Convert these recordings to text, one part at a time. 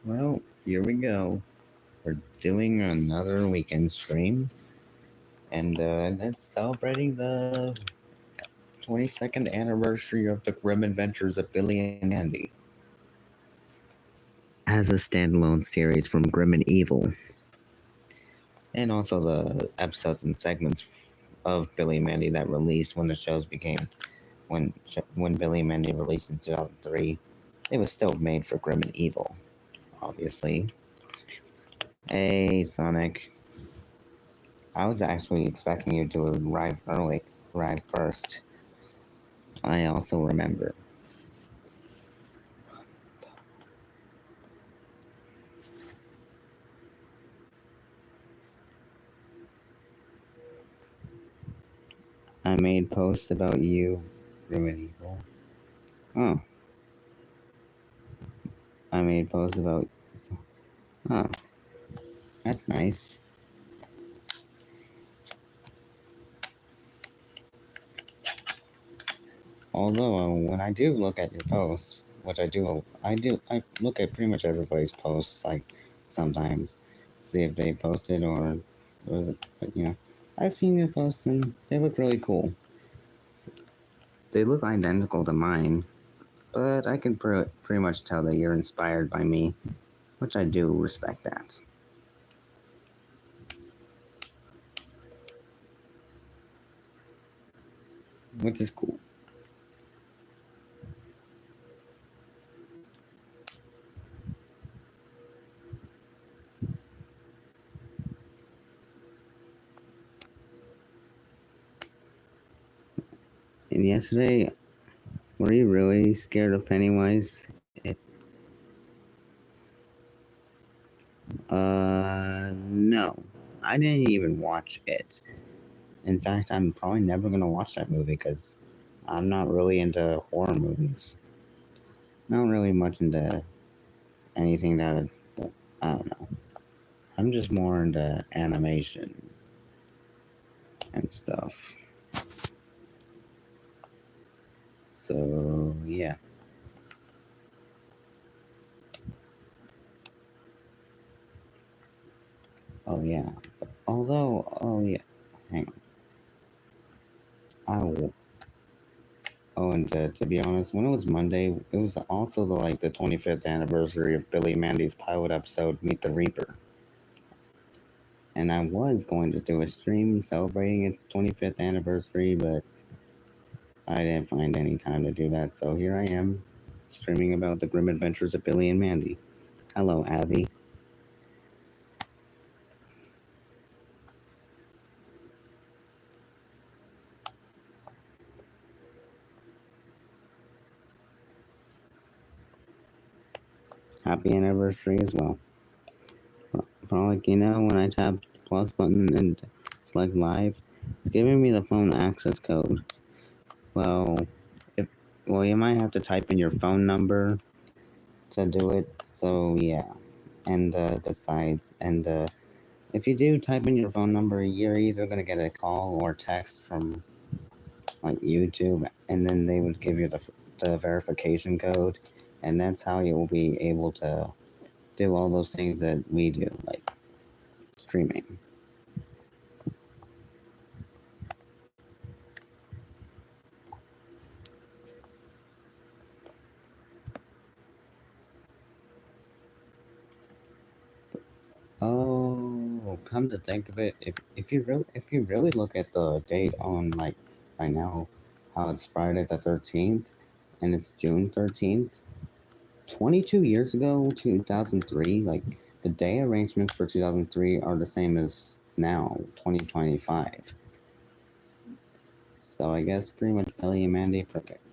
Well, here we go. We're doing another weekend stream, and it's celebrating the 22nd anniversary of the Grim Adventures of Billy and Mandy as a standalone series from Grim and Evil, and also the episodes and segments of Billy and Mandy that released when the shows became when Billy and Mandy released in 2003. It was still made for Grim and Evil, obviously. Hey, Sonic. I was actually expecting you to arrive first. I also remember. I made posts about you, Ruin Evil. Oh, I made posts about. Oh, that's nice. Although when I do look at your posts, which I look at pretty much everybody's posts, like sometimes, see if they posted but I've seen your posts and they look really cool. They look identical to mine, but I can pretty much tell that you're inspired by me, which I do respect that. Which is cool. And yesterday, were you really scared of Pennywise? No. I didn't even watch it. In fact, I'm probably never gonna watch that movie because I'm not really into horror movies. Not really much into anything that I don't know. I'm just more into animation and stuff. So yeah. Oh yeah. Oh yeah. Hang on. I will. Oh, and to be honest, when it was Monday, it was also the 25th anniversary of Billy and Mandy's pilot episode, Meet the Reaper. And I was going to do a stream celebrating its 25th anniversary, but I didn't find any time to do that. So here I am, streaming about the grim adventures of Billy and Mandy. Hello, Abby. Happy anniversary as well. Probably, when I tap the plus button and select live, it's giving me the phone access code. Well, you might have to type in your phone number to do it. So yeah, and if you do type in your phone number, you're either gonna get a call or text from like YouTube, and then they would give you the verification code, and that's how you will be able to do all those things that we do, like streaming. Oh, come to think of it, if you really look at the date on like right now, how it's Friday the 13th, and it's June 13th. 22 years ago, 2003, like the day arrangements for 2003 are the same as now, 2025. So I guess pretty much Billy and Mandy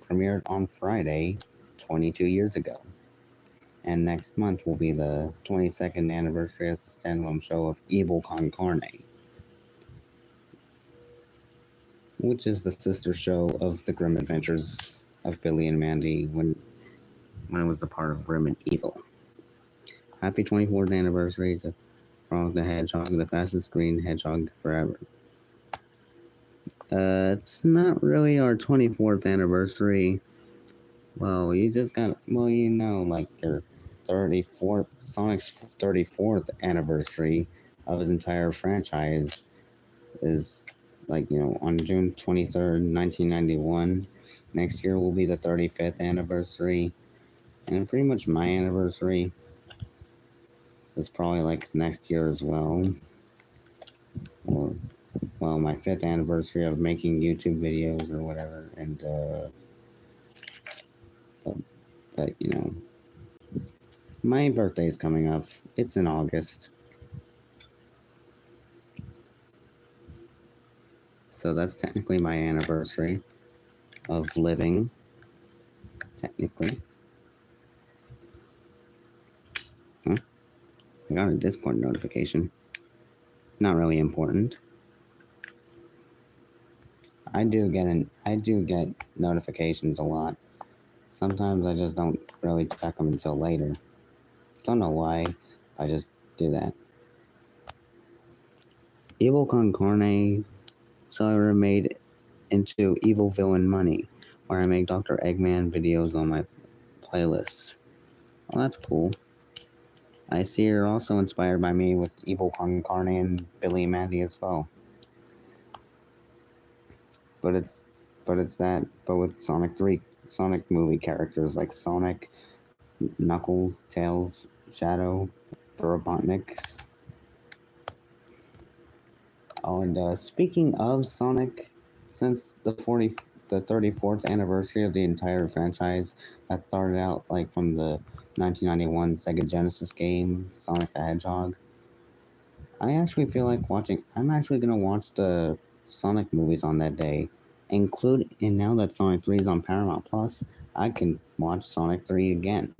premiered on Friday, 22 years ago. And next month will be the 22nd anniversary as the standalone show of Evil Con Carne, which is the sister show of the Grim Adventures of Billy and Mandy when it was a part of Grim and Evil. Happy 24th anniversary to Frog the Hedgehog, the fastest green hedgehog forever. It's not really our 24th anniversary. Well, you just got, like Sonic's 34th anniversary of his entire franchise is like, on June 23rd, 1991. Next year will be the 35th anniversary, and pretty much my anniversary is probably like next year as well. Or, well, my 5th anniversary of making YouTube videos or whatever, and, but, but my birthday's coming up. It's in August. So that's technically my anniversary of living. Technically. Huh? I got a Discord notification. Not really important. I do get notifications a lot. Sometimes I just don't really check them until later. Don't know why. I just do that. Evil Con Carne Celery made into Evil Villain Money, where I make Dr. Eggman videos on my playlists. Well, that's cool. I see you're also inspired by me with Evil Con Carne and Billy and Mandy as well. But it's but with Sonic movie characters like Sonic, Knuckles, Tails, Shadow, the Robotniks. Oh, and speaking of Sonic, since the 34th anniversary of the entire franchise that started out like from the 1991 Sega Genesis game Sonic the Hedgehog, I actually feel like watching. I'm actually gonna watch the Sonic movies on that day. And now that Sonic 3 is on Paramount Plus, I can watch Sonic 3 again.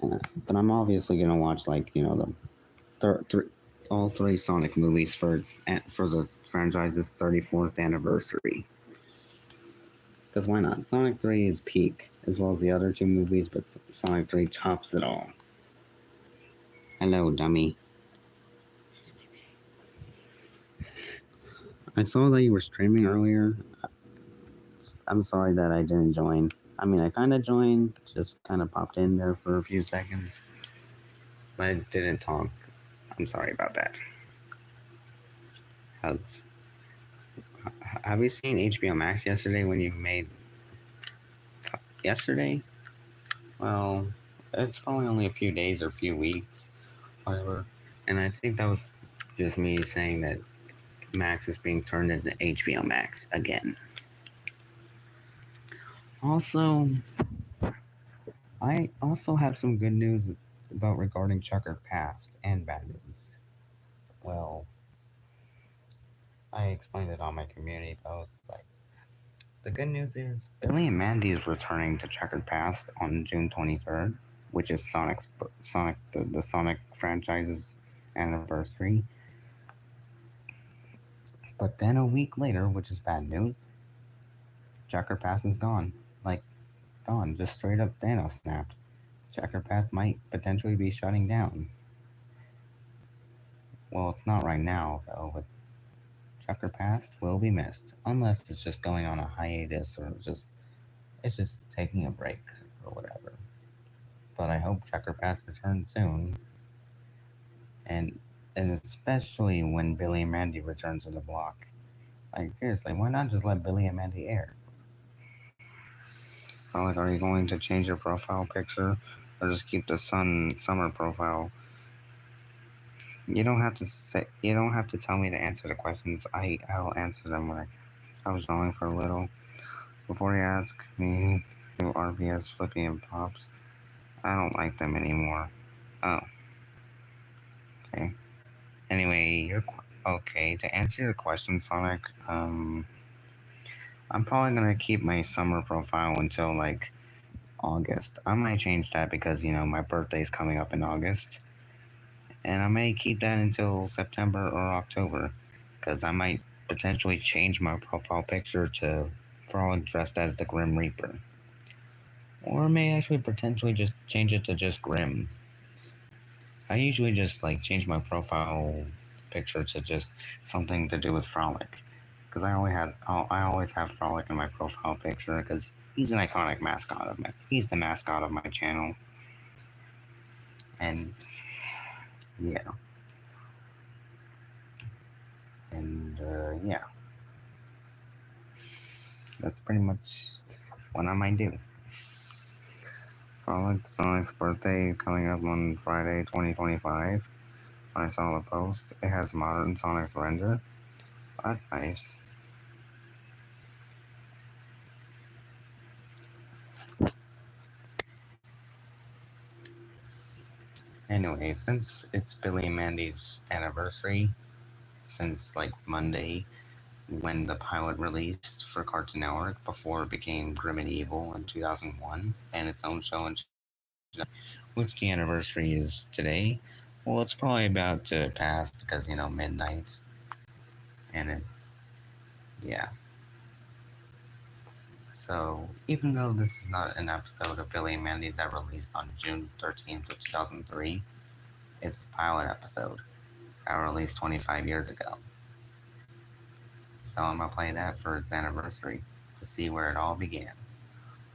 But I'm obviously gonna watch like all three Sonic movies for the franchise's 34th anniversary. Because why not? Sonic 3 is peak, as well as the other two movies, but Sonic 3 tops it all. Hello, dummy. I saw that you were streaming earlier. I'm sorry that I didn't join. I mean, I kind of joined, just kind of popped in there for a few seconds, but I didn't talk. I'm sorry about that. How's, have you seen HBO Max yesterday when you made yesterday? Well, it's probably only a few days or a few weeks, whatever. And I think that was just me saying that Max is being turned into HBO Max again. Also, I also have some good news about regarding Checkered Past and bad news. Well, I explained it on my community post. Like, the good news is Billy and Mandy is returning to Checkered Past on June 23rd, which is the Sonic franchise's anniversary. But then a week later, which is bad news, Checkered Past is gone. Like, gone. Just straight up Thanos snapped. Checkered Past might potentially be shutting down. Well, it's not right now, though, but Checkered Past will be missed. Unless it's just going on a hiatus or it's just taking a break or whatever. But I hope Checker Pass returns soon. And especially when Billy and Mandy return to the block. Like, seriously, why not just let Billy and Mandy air? So, like, are you going to change your profile picture or just keep the summer profile? You don't have to tell me to answer the questions. I'll answer them when I was drawing for a little. Before you ask me who RBS, Flippy, and Pops, I don't like them anymore. Oh, okay. Anyway, okay. To answer your question, Sonic, I'm probably gonna keep my summer profile until like August. I might change that because my birthday's coming up in August, and I may keep that until September or October, because I might potentially change my profile picture to Frog dressed as the Grim Reaper, or may actually potentially just change it to just Grim. I usually just like change my profile picture to just something to do with Frolic, because I always have Frolic in my profile picture because he's an iconic mascot of my he's the mascot of my channel. And yeah, and yeah, that's pretty much what I might do. Frolic Sonic's birthday is coming up on Friday, 2025. I saw the post. It has modern Sonic's render. That's nice. Anyway, since it's Billy and Mandy's anniversary, since like Monday, when the pilot released for Cartoon Network before it became Grim and Evil in 2001 and its own show in 2000, which the anniversary is today. Well, it's probably about to pass because, midnight. And yeah. So, even though this is not an episode of Billy and Mandy that released on June 13th of 2003, it's the pilot episode that released 25 years ago. So I'm going to play that for its anniversary to see where it all began.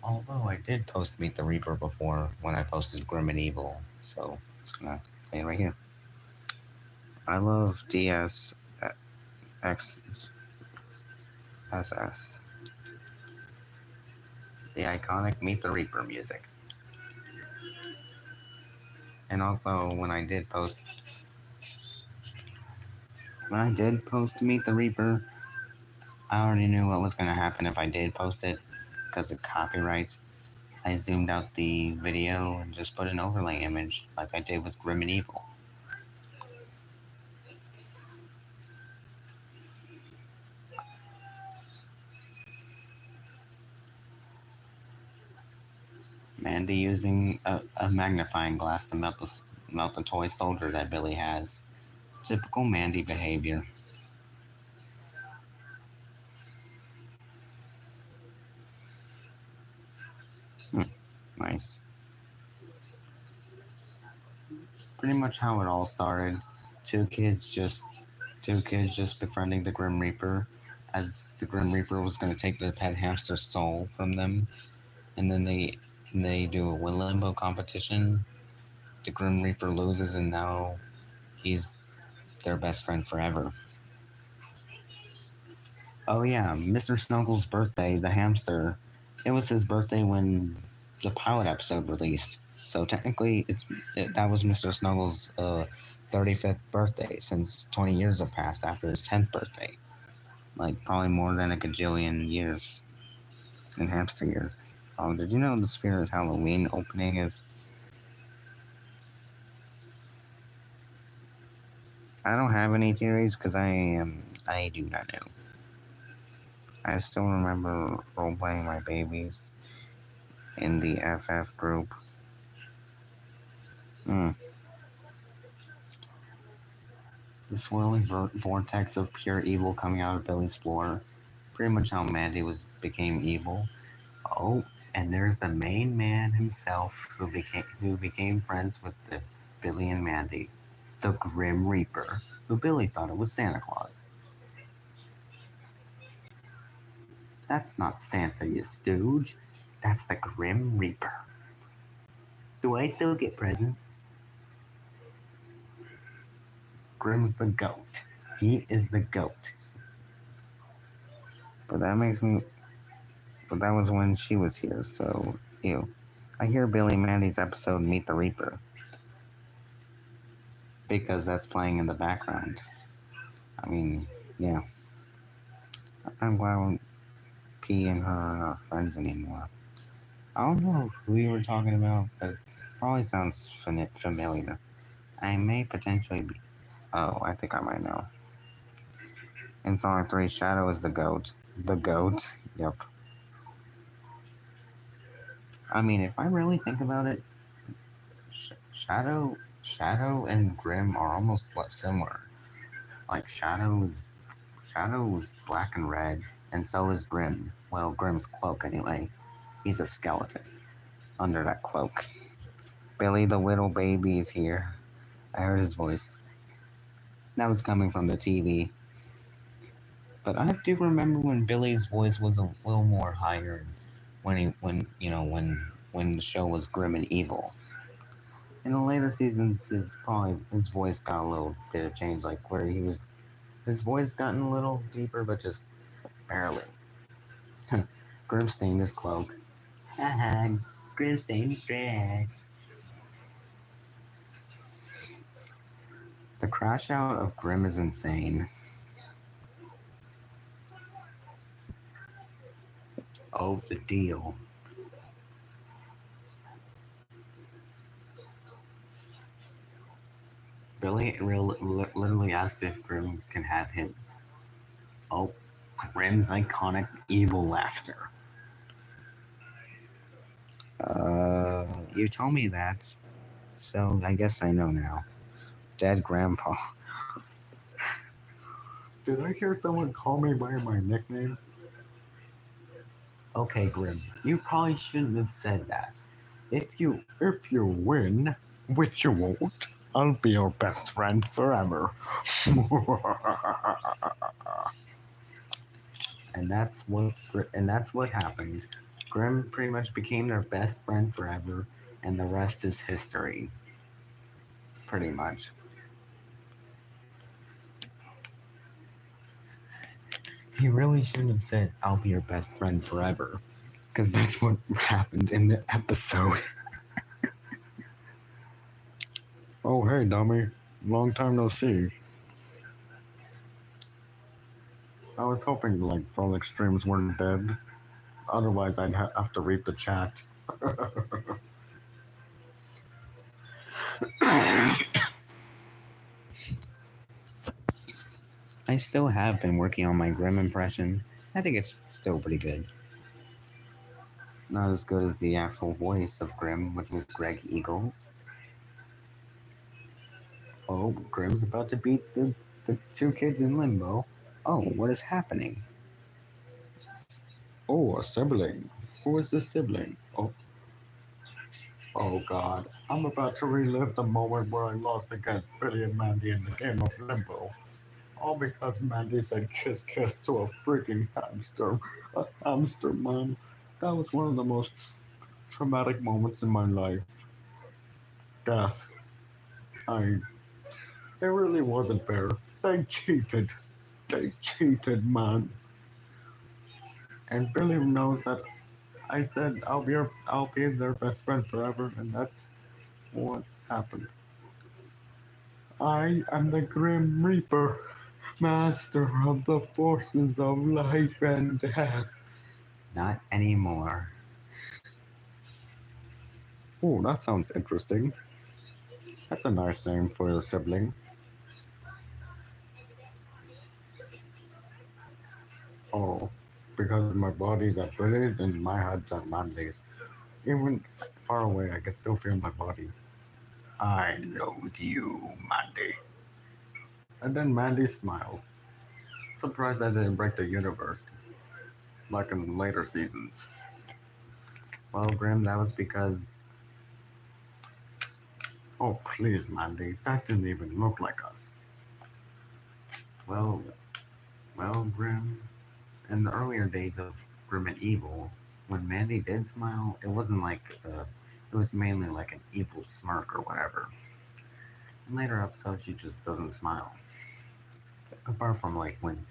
Although I did post Meet the Reaper before when I posted Grim and Evil, so I'm just gonna play it right here. I love DSXSS, the iconic Meet the Reaper music. And also when I did post Meet the Reaper, I already knew what was gonna happen if I did post it because of copyright. I zoomed out the video and just put an overlay image like I did with Grim and Evil. Mandy using a magnifying glass to melt the toy soldier that Billy has. Typical Mandy behavior. Hmm, nice. Pretty much how it all started. Two kids just two kids just befriending the Grim Reaper, as the Grim Reaper was going to take the pet hamster's soul from them, and then they do a limbo competition. The Grim Reaper loses, and now he's their best friend forever. Oh yeah, Mr. Snuggles' birthday, the hamster. It was his birthday when the pilot episode released. So technically, that was Mr. Snuggles' 35th birthday, since 20 years have passed after his 10th birthday. Like probably more than a gajillion years in hamster years. Oh, did you know the Spirit Halloween opening is? I don't have any theories because I do not know. I still remember role playing my babies in the FF group. Hmm. The swirling vortex of pure evil coming out of Billy's floor. Pretty much how Mandy became evil. Oh, and there's the main man himself who became friends with the Billy and Mandy, the Grim Reaper, who Billy thought it was Santa Claus. That's not Santa, you stooge. That's the Grim Reaper. Do I still get presents? Grim's the goat. He is the goat. But that makes me. But that was when she was here, so ew. I hear Billy and Mandy's episode Meet the Reaper because that's playing in the background. I mean, yeah. I'm glad P and her are not friends anymore. I don't know who you were talking about, but probably sounds familiar. I may potentially be. Oh, I think I might know. In Sonic 3, Shadow is the goat. The goat? Yep. I mean, if I really think about it, Shadow and Grim are almost similar. Like Shadow is black and red, and so is Grim. Well, Grim's cloak anyway. He's a skeleton under that cloak. Billy the little baby is here. I heard his voice. That was coming from the TV. But I do remember when Billy's voice was a little more higher when the show was Grim and Evil. In the later seasons, his voice got a little bit of change, like where his voice gotten a little deeper, but just barely. Grim stained his cloak. Haha, Grim stained his dress. The crash out of Grim is insane. Oh, the deal. Billy literally asked if Grim can have him. Oh, Grim's iconic evil laughter. You told me that, so I guess I know now. Dead Grandpa. Did I hear someone call me by my nickname? Okay, Grim, you probably shouldn't have said that. If you win, which you won't, I'll be your best friend forever. And that's what happened. Grim pretty much became their best friend forever, and the rest is history. Pretty much. He really shouldn't have said, "I'll be your best friend forever," because that's what happened in the episode. Oh, hey, dummy. Long time no see. I was hoping like Frolic Streams weren't dead. Otherwise, I'd have to read the chat. I still have been working on my Grim impression. I think it's still pretty good. Not as good as the actual voice of Grim, which was Greg Eagles. Oh, Grim's about to beat the two kids in limbo. Oh, what is happening? Oh, a sibling. Who is this sibling? Oh God. I'm about to relive the moment where I lost against Billy and Mandy in the game of Limbo. All because Mandy said kiss kiss to a freaking hamster. A hamster, man. That was one of the most traumatic moments in my life. Death. I. It really wasn't fair. They cheated. They cheated, man. And Billy knows that I said I'll be their best friend forever, and that's what happened. I am the Grim Reaper, master of the forces of life and death. Not anymore. Oh, that sounds interesting. That's a nice name for your sibling. Oh, because my body's at Billy's and my head's at Mandy's. Even far away, I can still feel my body. I loathe you, Mandy. And then Mandy smiles. Surprised I didn't break the universe, like in later seasons. Well, Grim, that was because. Oh, please, Mandy, that didn't even look like us. Well, well, Grim. In the earlier days of Grim and Evil, when Mandy did smile, it wasn't like it was mainly like an evil smirk or whatever. In later episodes, she just doesn't smile. Apart from like when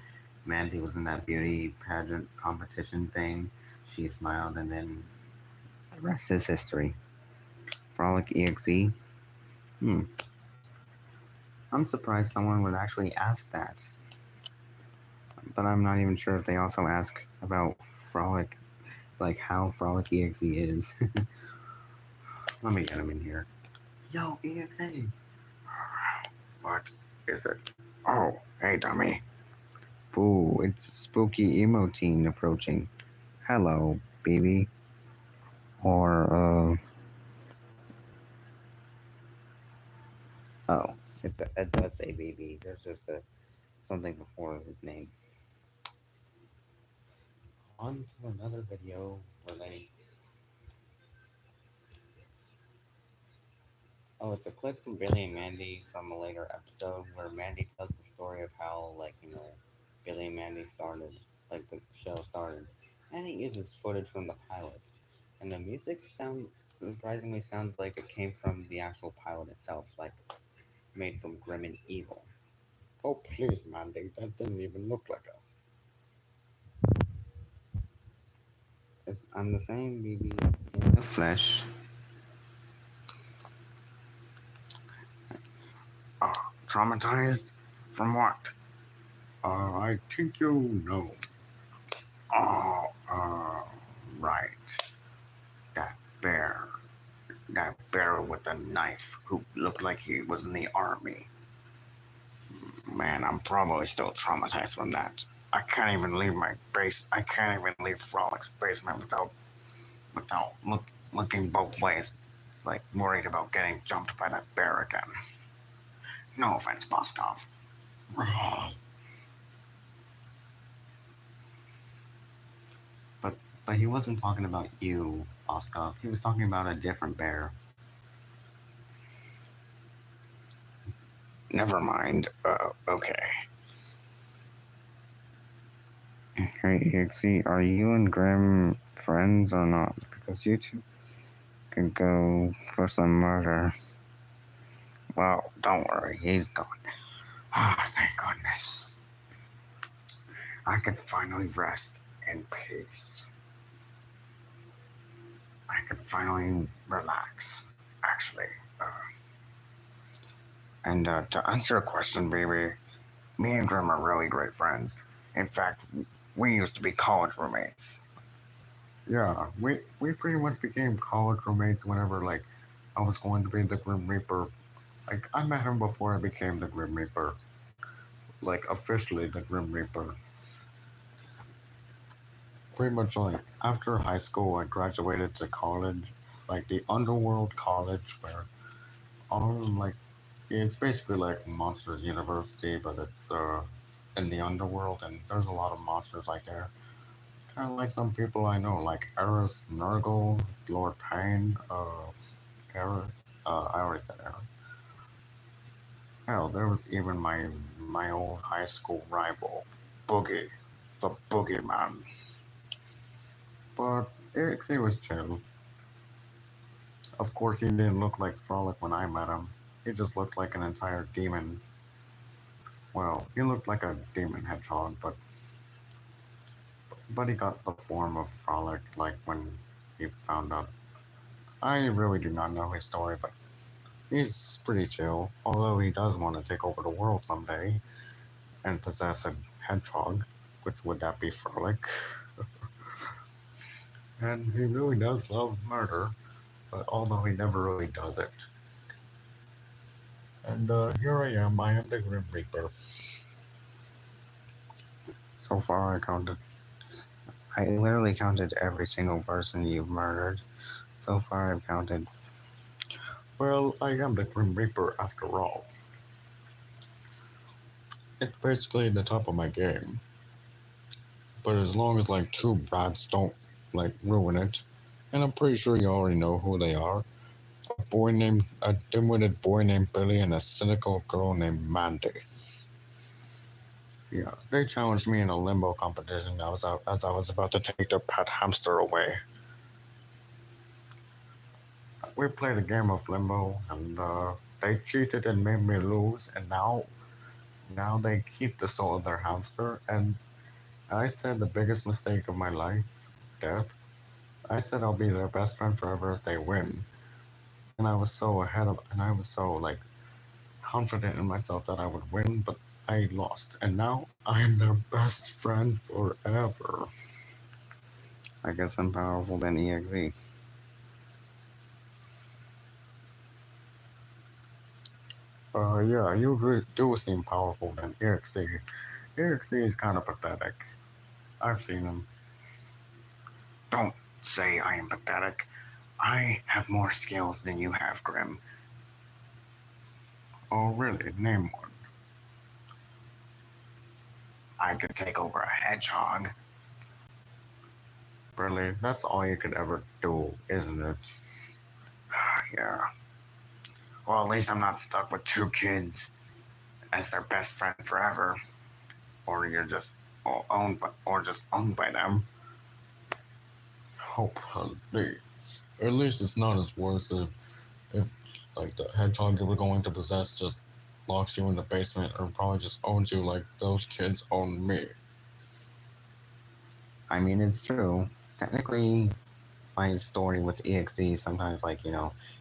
Mandy was in that beauty pageant competition thing, she smiled, and then the rest is history. Frolic EXE. Hmm. I'm surprised someone would actually ask that, but I'm not even sure if they also ask about Frolic, like how Frolic EXE is. Let me get him in here. Yo, EXA. What is it? Oh, hey, dummy. Boo, it's spooky emo teen approaching. Hello, baby. Or, oh, it does say baby. There's just something before his name. On to another video where they. Oh, it's a clip from Billy and Mandy from a later episode where Mandy tells the story of how, like, Billy and Mandy started, like, the show started. And it uses footage from the pilot. And the music sounds surprisingly sounds like it came from the actual pilot itself, like made from Grim and Evil. Oh, please, Mandy, that didn't even look like us. I'm the same BB in the flesh. Traumatized? From what? I think you know. Oh, right. That bear. That bear with a knife who looked like he was in the army. Man, I'm probably still traumatized from that. I can't even leave my base. I can't even leave Frolic's basement without looking both ways, like worried about getting jumped by that bear again. No offense, Boskov. But he wasn't talking about you, Oscar. He was talking about a different bear. Never mind. Okay. Hey, see, are you and Grim friends or not? Because you two could go for some murder. Well, don't worry, he's gone. Ah, thank goodness. I can finally rest in peace. I can finally relax. Actually, and to answer your question, baby, me and Grim are really great friends. In fact, we used to be college roommates. Yeah, we pretty much became college roommates whenever like I was going to be the Grim Reaper. Like I met him before I became the Grim Reaper. Like officially the Grim Reaper. Pretty much like after high school I graduated to college, like the underworld college where all like it's basically like Monsters University, but it's in the underworld and there's a lot of monsters like there. Kind of like some people I know, like Eris Nurgle, Lord Payne, Eris. I already said Eris. Hell, there was even my old high school rival, Boogie, the Boogeyman. But Ixie was chill. Of course, he didn't look like Frolic when I met him. He just looked like an entire demon. Well, he looked like a demon hedgehog, but he got the form of Frolic like when he found out. I really do not know his story, but he's pretty chill. Although he does want to take over the world someday and possess a hedgehog, which would that be Frolic? And he really does love murder, but although he never really does it. And here I am the Grim Reaper. So far, I literally counted every single person you've murdered. So far, I've counted. Well, I am the Grim Reaper after all. It's basically the top of my game. But as long as like two brats don't like ruin it, and I'm pretty sure you already know who they are. A dim-witted boy named Billy and a cynical girl named Mandy. Yeah, they challenged me in a limbo competition as I was about to take their pet hamster away. We played a game of limbo, and they cheated and made me lose, and now they keep the soul of their hamster. And I said the biggest mistake of my life, death. I said I'll be their best friend forever if they win. And I was so like confident in myself that I would win, but I lost. And now I'm their best friend forever. I guess I'm powerful than EXE. Yeah, you do seem powerful than EXE. EXE is kind of pathetic. I've seen him. Don't say I am pathetic. I have more skills than you have, Grim. Oh, really? Name one. I could take over a hedgehog. Really? That's all you could ever do, isn't it? Yeah. Well, at least I'm not stuck with two kids as their best friend forever. Or you're just owned by them. Oh, please. At least it's not as worse if like the hedgehog you were going to possess just locks you in the basement or probably just owns you like those kids own me. I mean, it's true. Technically, my story with EXE sometimes, like,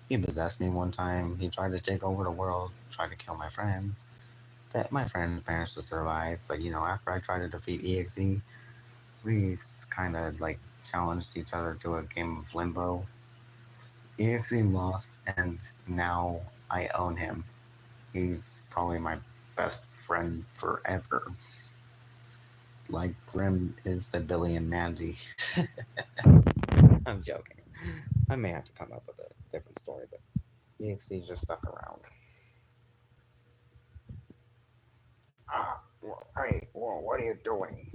he possessed me one time. He tried to take over the world, tried to kill my friends. That my friends managed to survive, but after I tried to defeat EXE, we kind of like challenged each other to a game of limbo. EXE lost, and now I own him. He's probably my best friend forever. Like Grim is to Billy and Mandy. I'm joking. I may have to come up with a different story, but EXE just stuck around. Hey, what are you doing?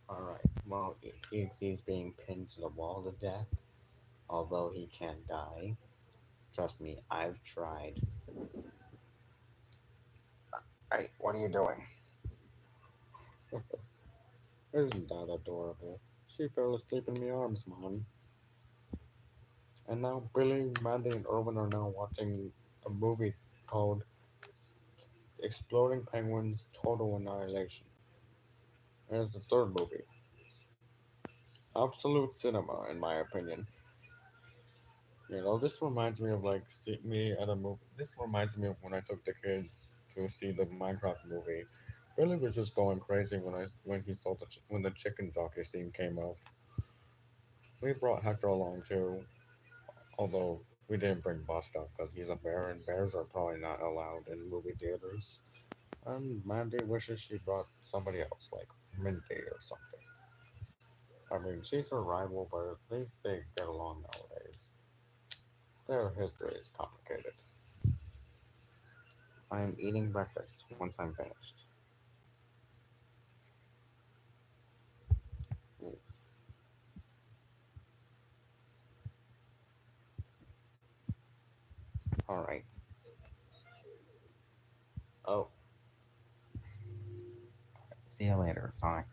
Alright, well, EXE is being pinned to the wall to death, although he can't die. Trust me, I've tried. Hey, what are you doing? Isn't that adorable? She fell asleep in my arms, Mom. And now Billy, Mandy, and Irwin are now watching a movie called Exploding Penguins Total Annihilation. And it's the third movie. Absolute cinema, in my opinion. This reminds me of like see me at a movie. This reminds me of when I took the kids to see the Minecraft movie. Billy was just going crazy when he saw when the chicken jockey scene came out. We brought Hector along too, although we didn't bring Buster because he's a bear and bears are probably not allowed in movie theaters. And Mandy wishes she brought somebody else, like Mindy or something. I mean, she's her rival, but at least they get along nowadays. Their history is complicated. I am eating breakfast once I'm finished. Alright. Oh, see you later, Sonic.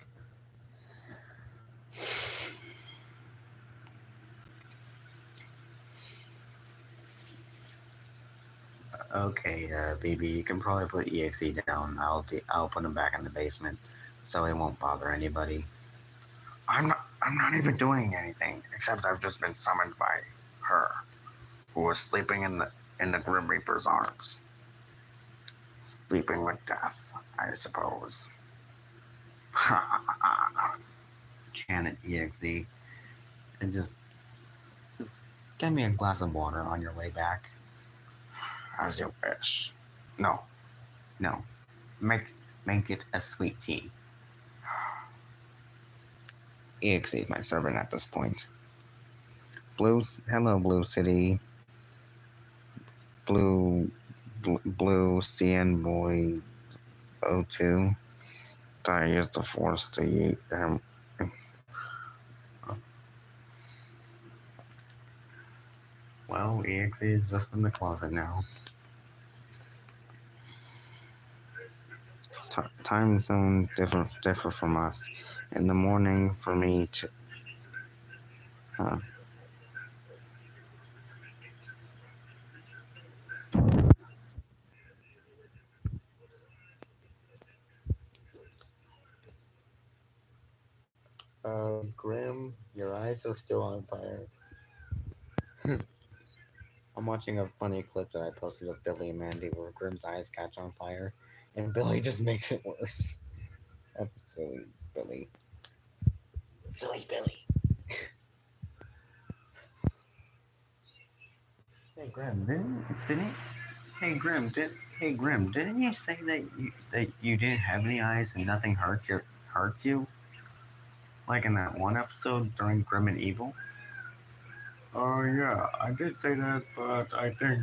Okay, BB, you can probably put EXE down. I'll put him back in the basement, so he won't bother anybody. I'm not even doing anything except I've just been summoned by her, who was sleeping in the Grim Reaper's arms, sleeping with death, I suppose. Can it, EXE? And just get me a glass of water on your way back. As you wish. No, no. Make it a sweet tea. EXE is my servant at this point. Hello, Blue City. Blue CN Boy 02. I use the force to eat him. Well, EXE is just in the closet now. Time zones differ from us. In the morning, for me to. Huh. Grim, your eyes are still on fire. I'm watching a funny clip that I posted of Billy and Mandy where Grim's eyes catch on fire, and Billy just makes it worse. That's silly, Billy. Silly Billy. Hey Grim, didn't Hey Grim, didn't you say that you didn't have any eyes and nothing hurts you? Like in that one episode during Grim and Evil? Oh, yeah, I did say that, but I think,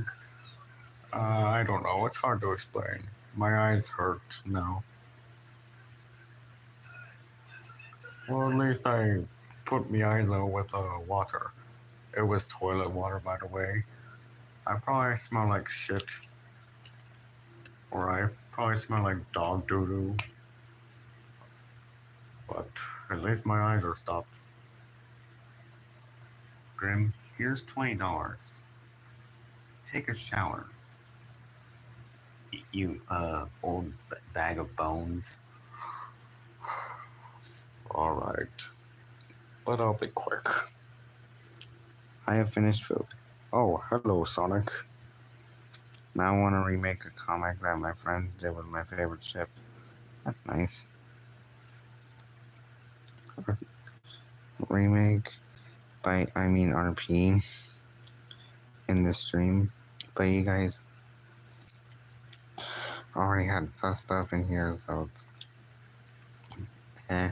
I don't know, it's hard to explain. My eyes hurt now. Or at least I put my eyes out with water. It was toilet water, by the way. I probably smell like shit, or I probably smell like dog doo doo, but at least my eyes are stopped. Grim, here's $20. Take a shower. You, old bag of bones. Alright, but I'll be quick. I have finished food. Oh, hello, Sonic. Now I want to remake a comic that my friends did with my favorite ship. That's nice. Remake I mean RP in this stream. But you guys already had sus stuff in here, so it's eh.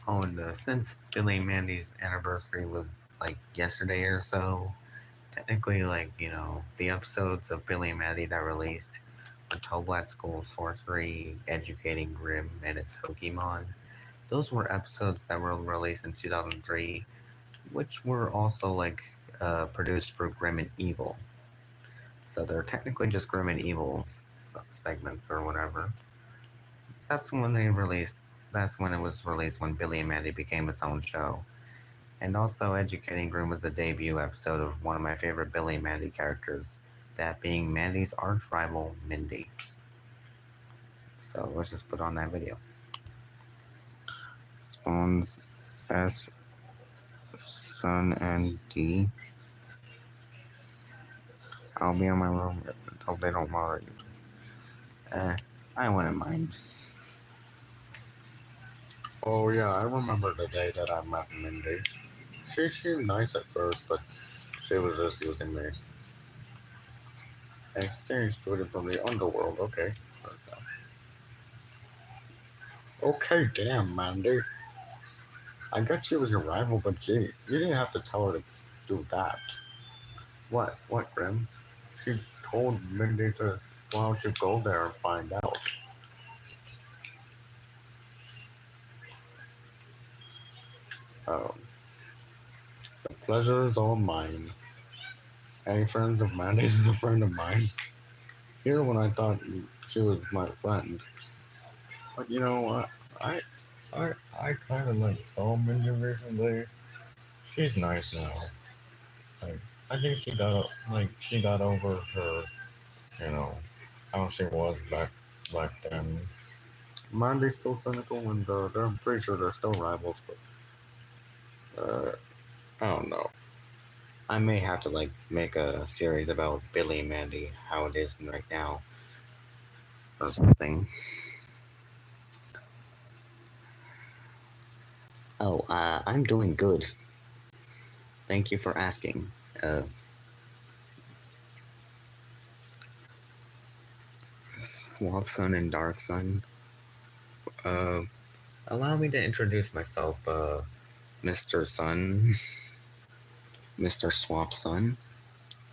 Oh, and since Billy and Mandy's anniversary was like yesterday or so, technically, like, the episodes of Billy and Mandy that released were Toblat School Sorcery, Educating Grimm, and its Pokemon. Those were episodes that were released in 2003, which were also like produced for Grim and Evil. So they're technically just Grim and Evil segments or whatever. That's when they released. That's when it was released when Billy and Mandy became its own show. And also, Educating Grim was the debut episode of one of my favorite Billy and Mandy characters, that being Mandy's arch rival, Mindy. So let's just put on that video. Spawns S, Sun, and D. I'll be in my room. Hope they don't bother you. I wouldn't mind. Oh, yeah, I remember the day that I met Mindy. She seemed nice at first, but she was just using me. Exchange student from the underworld, okay. Okay, damn, Mandy. I get she was your rival, but gee, you didn't have to tell her to do that. What? What, Grim? She told Mindy to, why don't you go there and find out? Oh, the pleasure is all mine. Any friends of Mandy's is a friend of mine. Here when I thought she was my friend. But you know what? I kind of like saw Mindy recently. She's nice now. Like, I think she got over her, you know, how she was back then. Mandy's still cynical, and I'm pretty sure they're still rivals, but I don't know. I may have to like make a series about Billy and Mandy, how it is right now, or something. Oh, I'm doing good. Thank you for asking. Swamp Sun and Dark Sun. Uh, Allow me to introduce myself, Mr. Sun, Mr. Swamp Sun.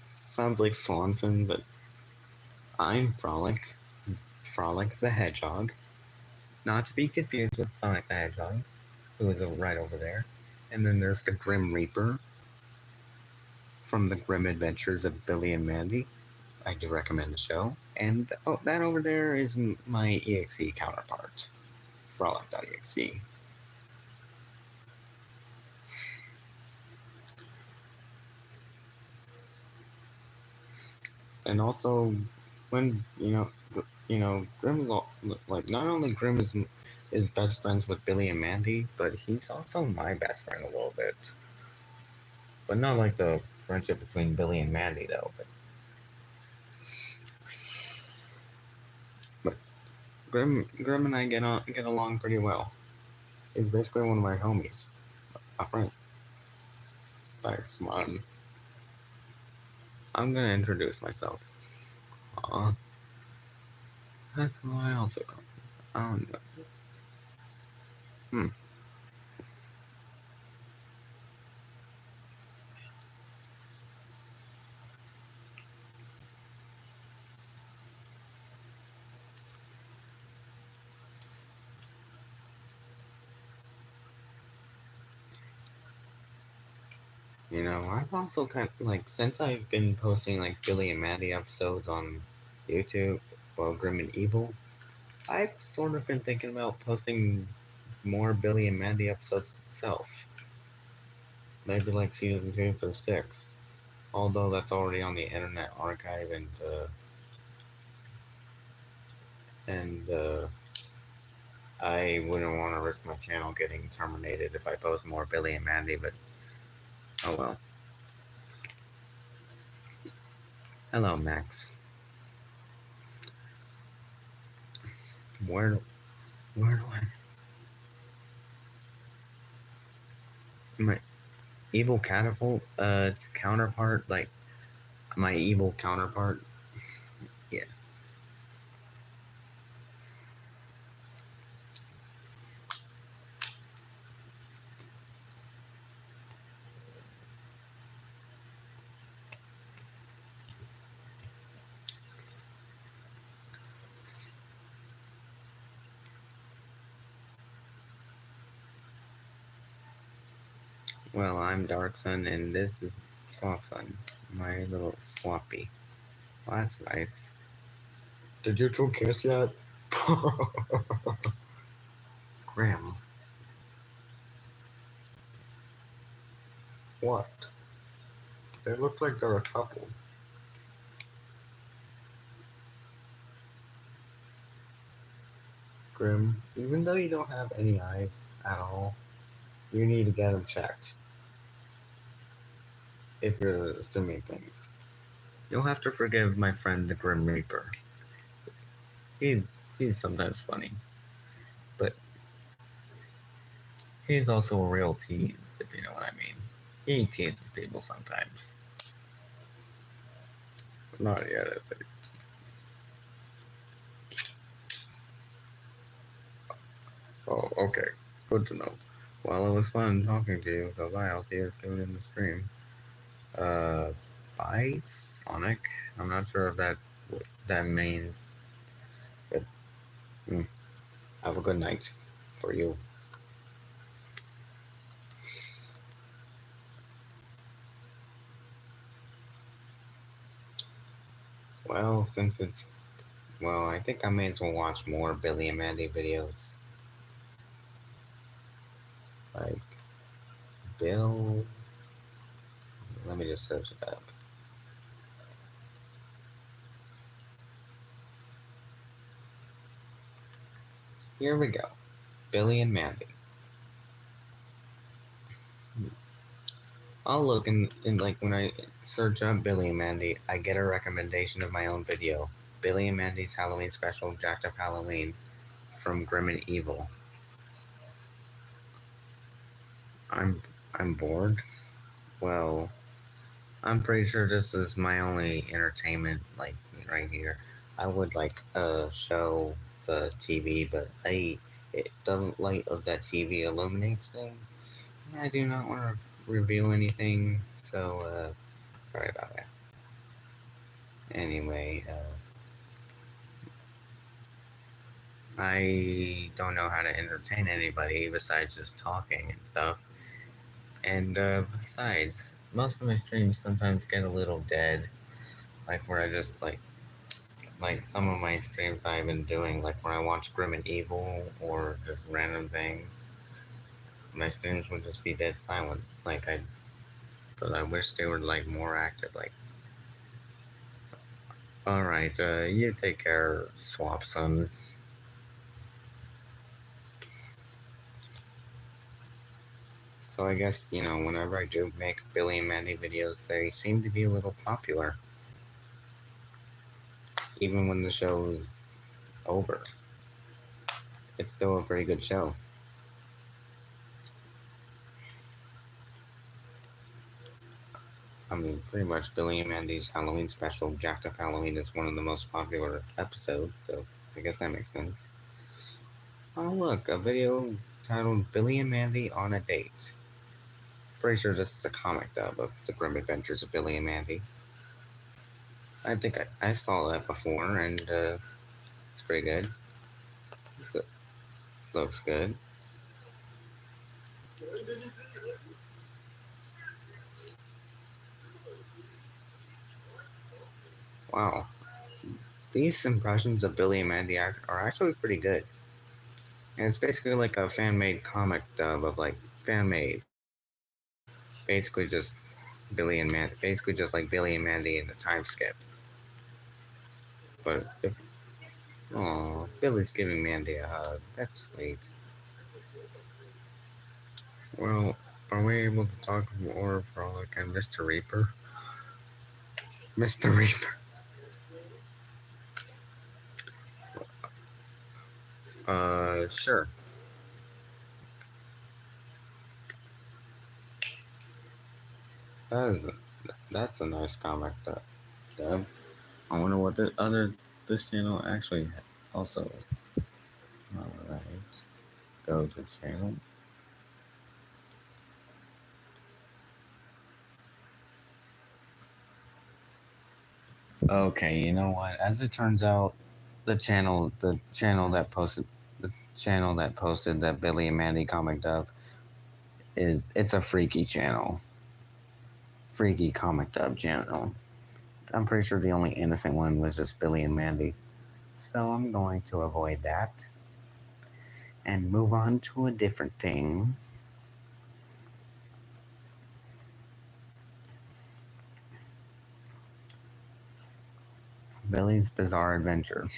Sounds like Swanson, but I'm Frolic, Frolic the Hedgehog. Not to be confused with Sonic the Hedgehog, who is right over there. And then there's the Grim Reaper from the Grim Adventures of Billy and Mandy. I do recommend the show. And that over there is my EXE counterpart, Frolic.exe. And also, when Grim is like, not only Grim is best friends with Billy and Mandy, but he's also my best friend a little bit. But not like the friendship between Billy and Mandy though. But Grim and I get along pretty well. He's basically one of my homies, a friend. Thanks, man. I'm gonna introduce myself. That's what I also call. I don't know. Hmm. I've also kind of like since I've been posting like Billy and Mandy episodes on YouTube, well, Grim and Evil, I've sort of been thinking about posting more Billy and Mandy episodes itself. Maybe like season 2 through 6. Although that's already on the Internet Archive, and I wouldn't want to risk my channel getting terminated if I post more Billy and Mandy. But oh well. Hello, Max. Where where do I my evil catapult? Its counterpart, like my evil counterpart. Yeah. Well, I'm Dark Sun, and this is Soft Sun, my little swappy. Well, that's nice. Did you two kiss yet? Grim. What? They look like they're a couple. Grim, even though you don't have any eyes at all, you need to get them checked. If you're assuming things. You'll have to forgive my friend the Grim Reaper. He's he's sometimes funny, but he's also a real tease, if you know what I mean. He teases people sometimes. Not yet, at least. Oh, okay. Good to know. Well, it was fun talking to you, so bye. I'll see you soon in the stream. Uh, bye, Sonic. I'm not sure if what that means, but have a good night for you. Well, I think I may as well watch more Billy and Mandy videos. Like, Bill. Let me just search it up. Here we go. Billy and Mandy. I'll look in like when I search up Billy and Mandy, I get a recommendation of my own video. Billy and Mandy's Halloween special, Jacked Up Halloween, from Grim and Evil. I'm I'm bored. Well, I'm pretty sure this is my only entertainment, like right here. I would like show the TV, but the light of that TV illuminates things. I do not want to reveal anything, so sorry about that. Anyway, I don't know how to entertain anybody besides just talking and stuff. And besides, most of my streams sometimes get a little dead, like where I just like some of my streams I've been doing, like when I watch Grim and Evil or just random things, my streams would just be dead silent. But I wish they were like more active. Like, all right, you take care, Swap Son. So I guess whenever I do make Billy and Mandy videos, they seem to be a little popular, even when the show is over. It's still a pretty good show. I mean, pretty much Billy and Mandy's Halloween special, Jacked Up Halloween, is one of the most popular episodes, so I guess that makes sense. Oh, look, a video titled Billy and Mandy on a Date. Pretty sure this is a comic dub of the grim adventures of Billy and Mandy. I think I saw that before, and it's pretty good. It looks good. Wow, these impressions of Billy and Mandy are actually pretty good. And it's basically like a fan made comic dub of like fan made, basically just basically just like Billy and Mandy in a time skip. But if, oh, Billy's giving Mandy a hug. That's sweet. Well, are we able to talk more Frolic and Mr. Reaper? Mr. Reaper. Sure. That is a, that's a nice comic, Deb. I wonder what the other this channel actually also. All right, go to channel. Okay, you know what? As it turns out, the channel that posted that Billy and Mandy comic dub it's a freaky channel, freaky comic dub channel. I'm pretty sure the only innocent one was just Billy and Mandy. So I'm going to avoid that and move on to a different thing. Billy's Bizarre Adventure.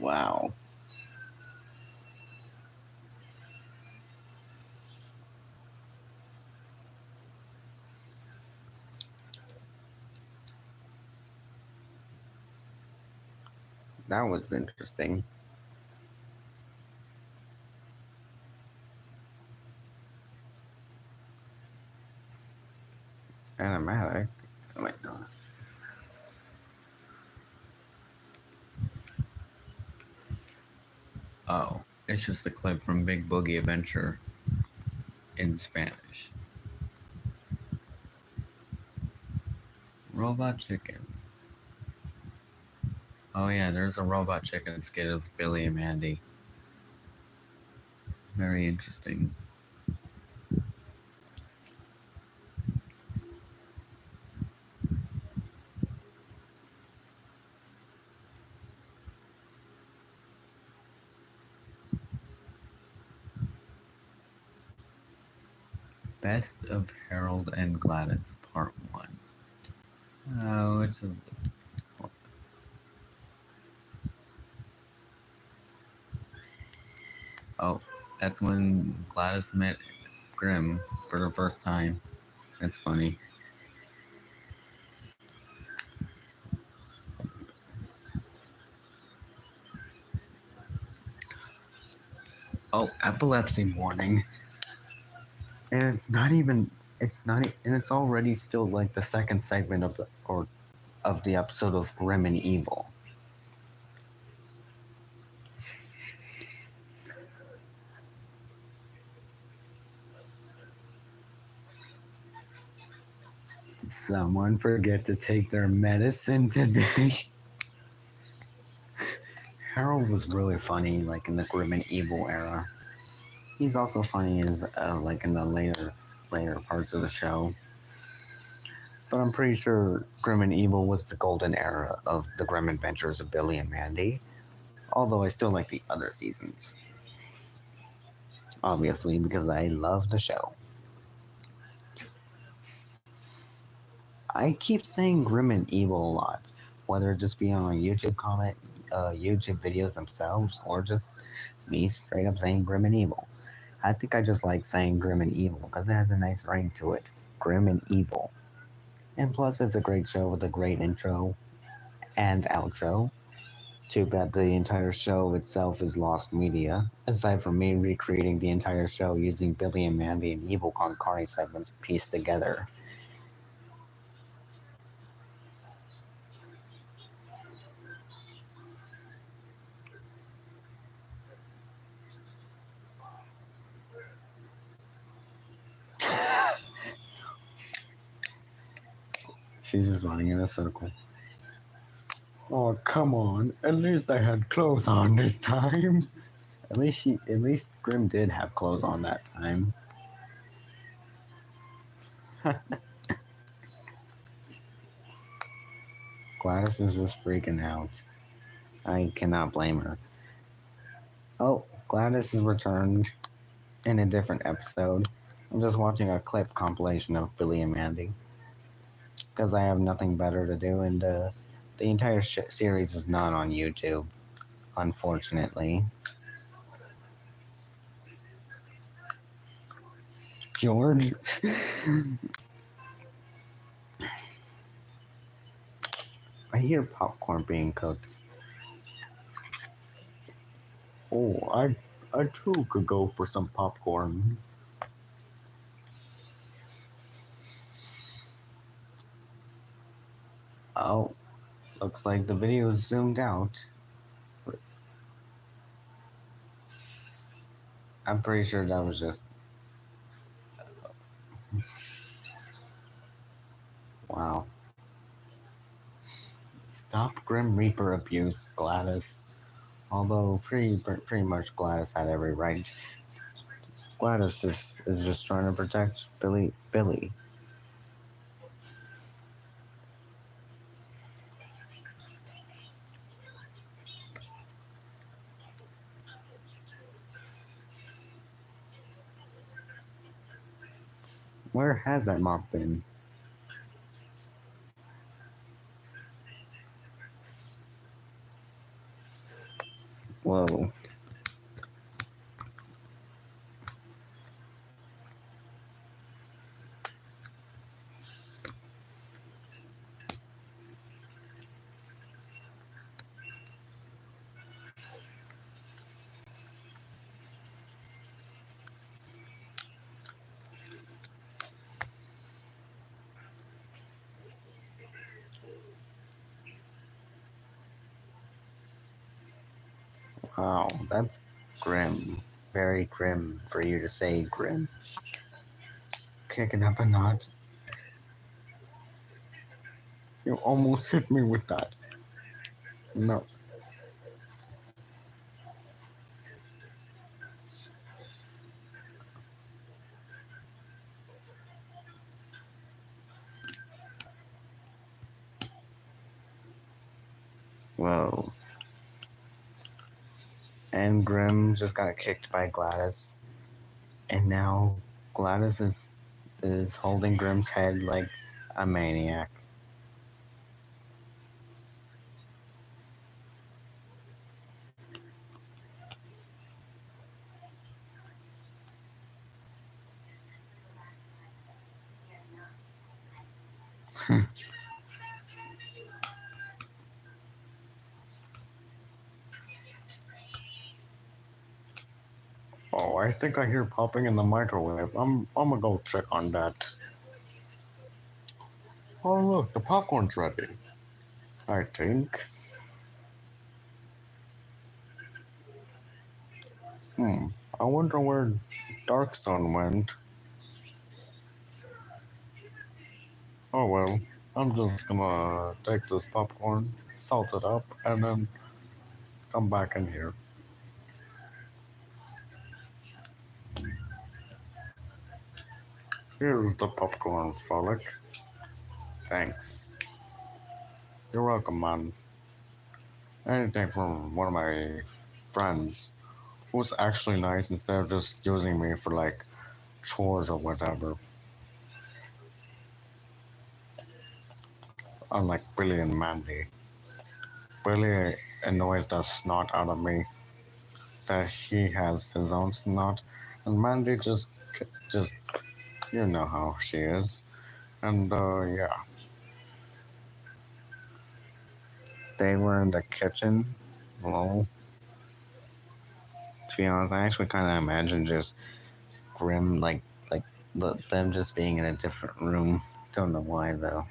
Wow. That was interesting. Animatic. Wait, no. Oh, it's just a clip from Big Boogie Adventure in Spanish. Robot Chicken. Oh yeah, there's a Robot Chicken skit of Billy and Mandy. Very interesting. Best of Harold and Gladys, Part 1. Oh, it's a. Oh, that's when Gladys met Grim for the first time. That's funny. Oh, epilepsy warning. And it's not even. It's not. And it's already still like the second segment of the episode of Grim and Evil. Did someone forget to take their medicine today? Harold was really funny, like in the Grim and Evil era. He's also funny as like in the later parts of the show. But I'm pretty sure Grim and Evil was the golden era of the Grim Adventures of Billy and Mandy. Although I still like the other seasons, obviously because I love the show. I keep saying Grim and Evil a lot, whether it just be on my YouTube videos themselves, or just me straight up saying Grim and Evil. I think I just like saying Grim and Evil because it has a nice ring to it. Grim and Evil. And plus, it's a great show with a great intro and outro. Too bad the entire show itself is lost media, aside from me recreating the entire show using Billy and Mandy and Evil Con Carne segments pieced together. She's just running in a circle. Oh, come on. At least I had clothes on this time. At least Grim did have clothes on that time. Gladys is just freaking out. I cannot blame her. Oh, Gladys is returned in a different episode. I'm just watching a clip compilation of Billy and Mandy because I have nothing better to do, and the entire series is not on YouTube, unfortunately. George, I hear popcorn being cooked. Oh, I too could go for some popcorn. Oh, looks like the video is zoomed out. I'm pretty sure that was just. Wow. Stop Grim Reaper abuse, Gladys. Although pretty much Gladys had every right. Gladys is just trying to protect Billy. Where has that mop been? Whoa. Wow, that's grim. Very grim for you to say grim. Kicking up a notch. You almost hit me with that. No. Whoa. And Grim just got kicked by Gladys. And now Gladys is holding Grim's head like a maniac. Oh, I think I hear popping in the microwave. I'm gonna go check on that. Oh look, the popcorn's ready. I think. Hmm. I wonder where Dark Sun went. Oh well. I'm just gonna take this popcorn, salt it up, and then come back in here. Here's the popcorn, Frolic. Thanks. You're welcome, man. Anything from one of my friends who's actually nice instead of just using me for like chores or whatever. Unlike Billy and Mandy. Billy annoys the snot out of me that he has his own snot, and Mandy just you know how she is. And yeah, They were in the kitchen. Well, to be honest, I actually kind of imagine just Grim, like them just being in a different room. Don't know why though.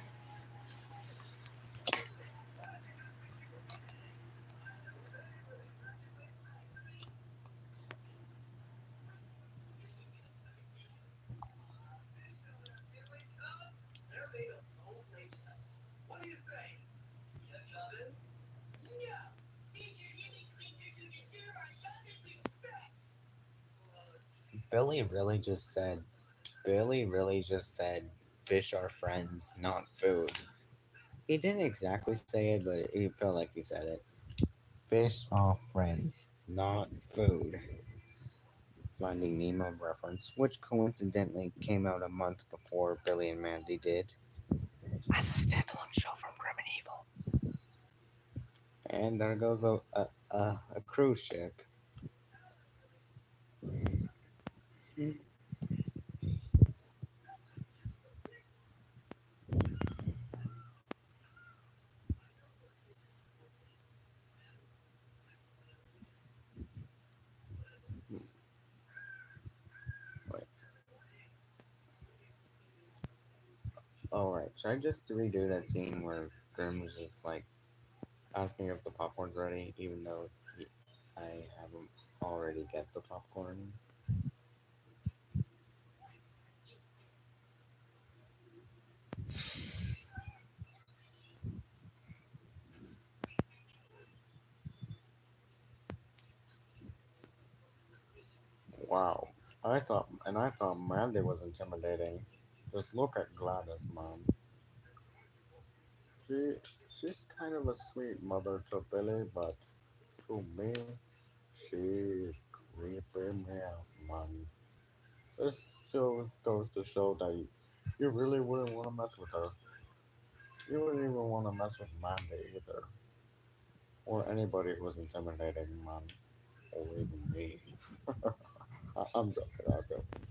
Billy really just said, Billy really just said, fish are friends, not food. He didn't exactly say it, but it felt like he said it. Fish are friends, not food. Finding Nemo reference, which coincidentally came out a month before Billy and Mandy did, as a standalone show from Grim and Evil. And there goes a cruise ship. Wait, alright, should I just redo that scene where Grim was just like asking if the popcorn's ready, even though I haven't already get the popcorn? Wow. I thought Mandy was intimidating. Just look at Gladys, Mom. She, she's kind of a sweet mother to Billy, but to me, she's creeping me out, man. This just goes to show that you really wouldn't want to mess with her. You wouldn't even want to mess with Mandy either. Or anybody who's intimidating, man. Or even me. I'm joking, I'm joking.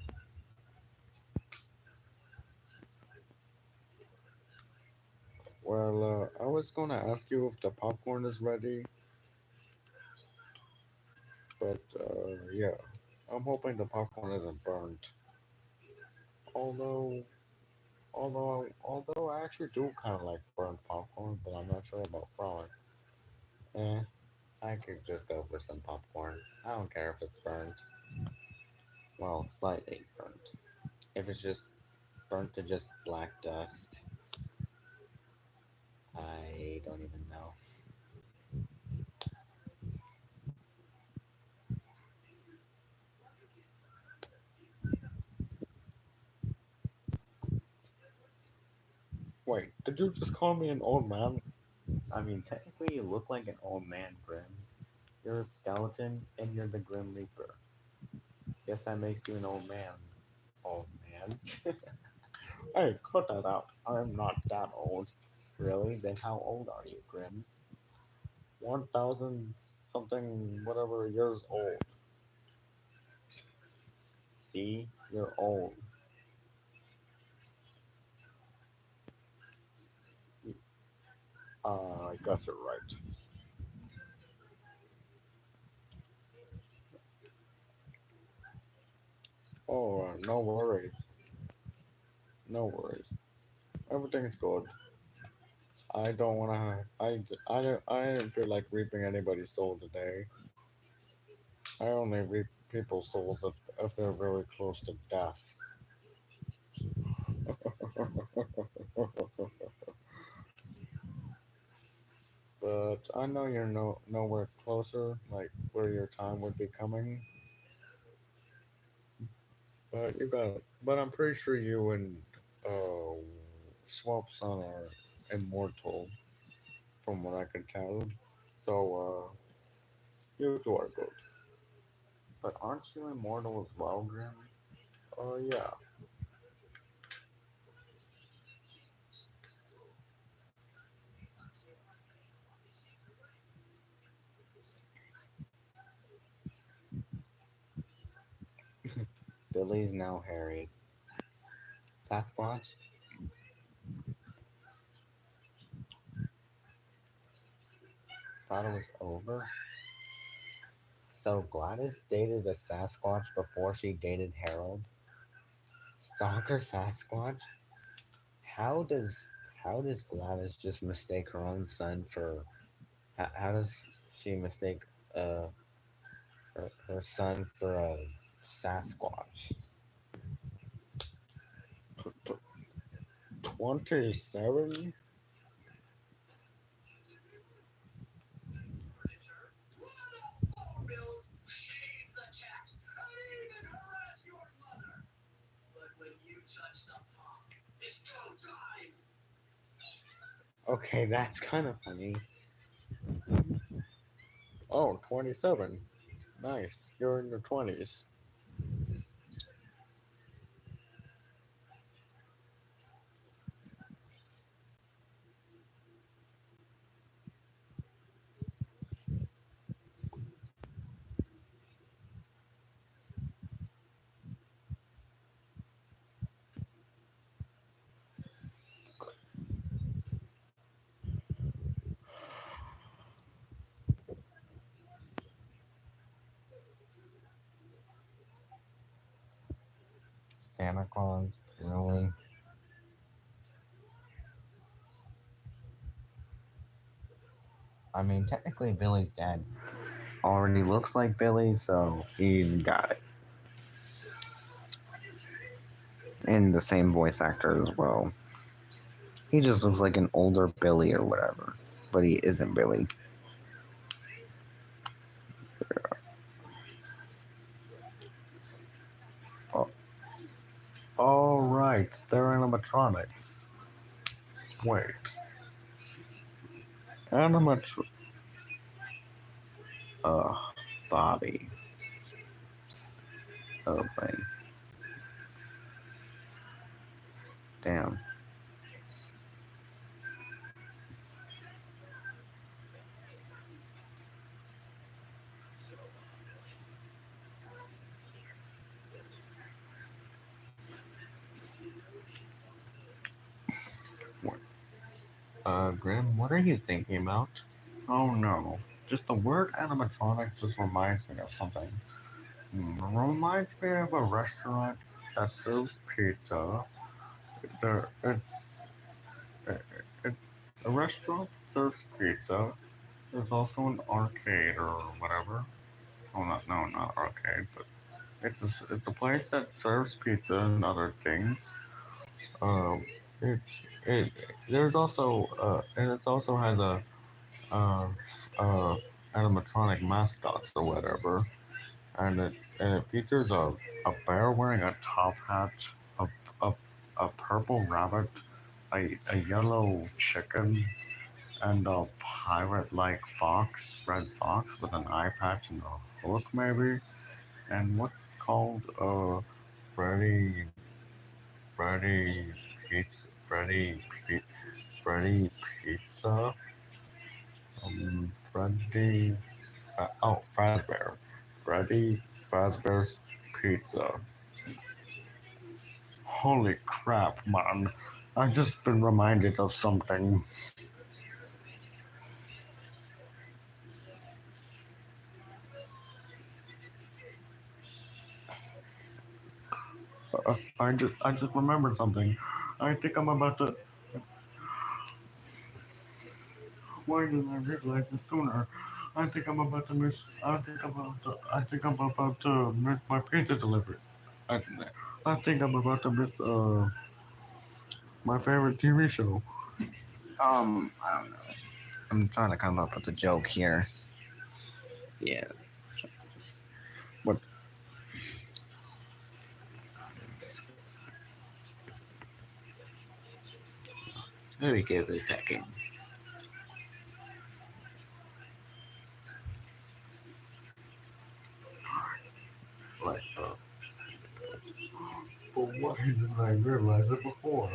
Well, I was gonna ask you if the popcorn is ready, but yeah, I'm hoping the popcorn isn't burnt. Although, although I actually do kind of like burnt popcorn, but I'm not sure about fried. Eh, I could just go for some popcorn. I don't care if it's burnt. Well, slightly burnt. If it's just burnt to just black dust, I don't even know. Wait, did you just call me an old man? I mean, technically, you look like an old man, Grim. You're a skeleton, and you're the Grim Reaper. Guess that makes you an old man. Old man? Hey, cut that out. I'm not that old. Really? Then how old are you, Grim? 1,000 something, whatever years old. See? You're old. I guess you're right. Oh, no worries. No worries. Everything's good. I don't wanna. I didn't feel like reaping anybody's soul today. I only reap people's souls if they're really close to death. But I know you're nowhere closer, like where your time would be coming. But but I'm pretty sure you and uh, Swamp Son are immortal, from what I can tell. So you two are good. But aren't you immortal as well, Grim? Oh yeah. Billy's now Harry. Sasquatch thought it was over. So Gladys dated a Sasquatch before she dated Harold. Stalker Sasquatch? How does how does Gladys just mistake her own son for how does she mistake uh her son for a Sasquatch? 27? Okay, that's kind of funny. Oh, 27. Nice. You're in your 20s. Santa Claus, really? I mean, technically, Billy's dad already looks like Billy, so he's got it. And the same voice actor as well. He just looks like an older Billy or whatever, but he isn't Billy. Oh, all right. They're animatronics. Wait. Animatr... Uh, Bobby. Oh, wait. Damn. Grim, what are you thinking about? Oh no. Just the word animatronic just reminds me of something. Reminds me of a restaurant that serves pizza. It's it, a restaurant that serves pizza. There's also an arcade or whatever. Oh, not arcade, but it's a place that serves pizza and other things. Um, it it there's also and it also has a uh, uh, animatronic mascots or whatever, and it features a bear wearing a top hat, a a, a purple rabbit, a yellow chicken, and a pirate-like fox, red fox with an eye patch and a hook maybe, and what's it called? Freddy, Freddy Pizza, Freddy Pizza, Freddy, Fazbear, Freddy Fazbear's Pizza. Holy crap, man! I just been reminded of something. I just remembered something. I think I'm about to. Why did I realize this sooner? I think I'm about to miss. I think I'm about to miss my pizza delivery. I, I think I'm about to miss my favorite TV show. I don't know. I'm trying to come up with a joke here. Yeah. But Let me give it a second. like, but why didn't I realize it before?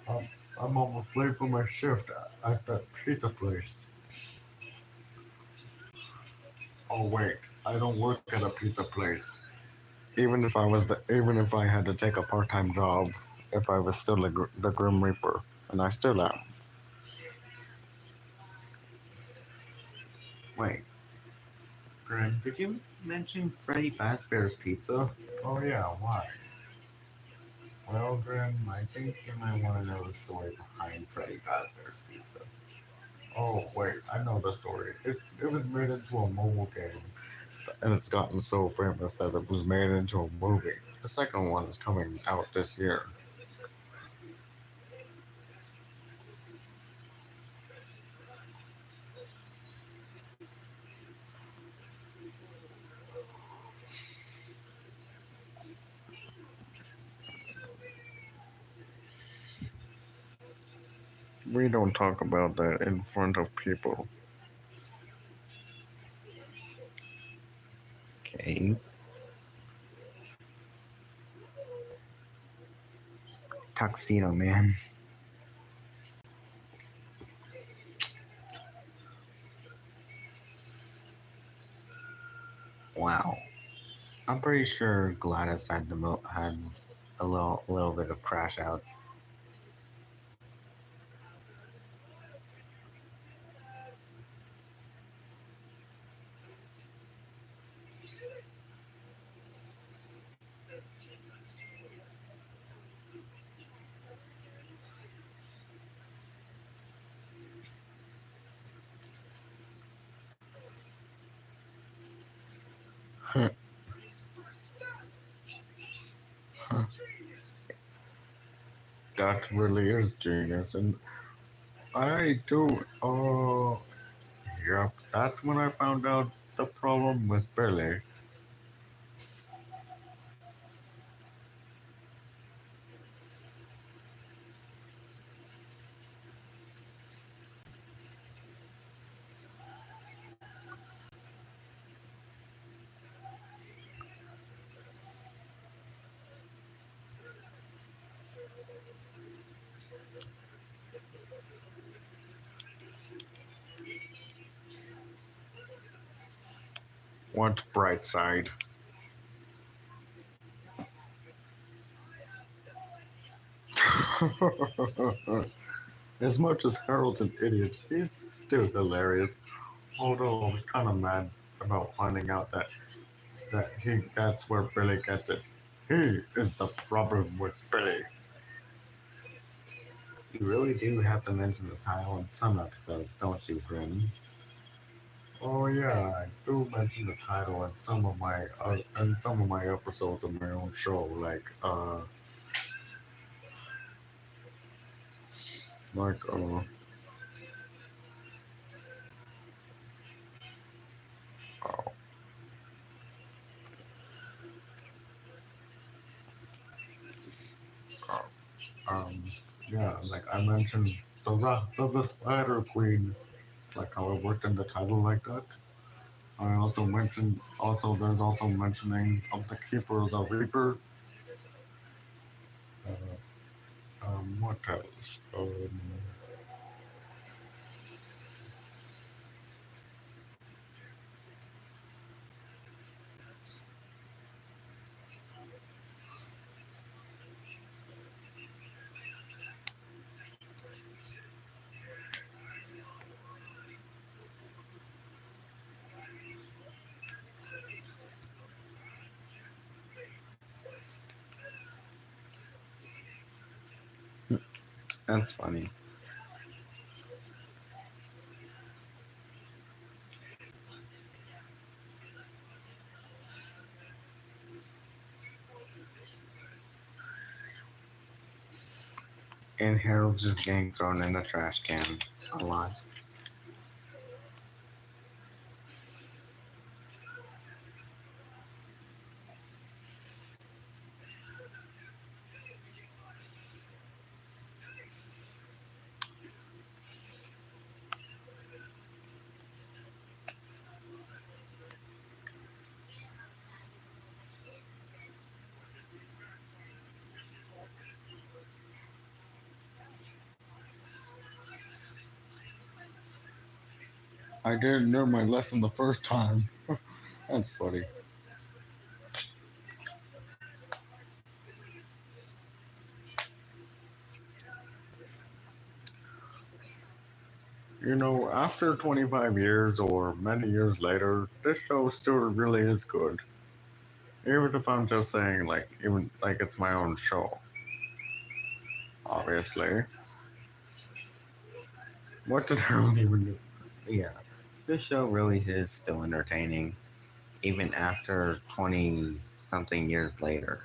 I'm, I'm almost late for my shift at that pizza place. Oh wait, I don't work at a pizza place. Even if I had to take a part-time job, if I was still the Grim Reaper, and I still am. Wait, Greg, did you mention Freddy Fazbear's Pizza? Oh yeah, why? Well, Grim, I think you might want to know the story behind Freddy Fazbear's Pizza. Oh wait, I know the story. It was made into a mobile game, and it's gotten so famous that it was made into a movie. The second one is coming out this year. We don't talk about that in front of people. Okay. Tuxedo Man. Wow. I'm pretty sure Gladys had had a little bit of crash outs. That really is genius, and I do. Yep. That's when I found out the problem with Billy. What bright side? As much as Harold's an idiot, he's still hilarious. Although I was kind of mad about finding out that's where Billy gets it. He is the problem with Billy. You really do have to mention the title in some episodes, don't you, Grim? Oh yeah, I do mention the title in some of my episodes of my own show, like uh, uh, um yeah, like I mentioned the Spider Queen, like how I worked in the title like that. I also mentioned also there's also mentioning of the Keeper of the Reaper. What else? That's funny. And Harold's just getting thrown in the trash can a lot. I didn't learn my lesson the first time. That's funny. You know, after 25 years or many years later, this show still really is good. Even if I'm just saying, even like it's my own show, obviously. What did Harold even do? Yeah. This show really is still entertaining, even after 20 something years later.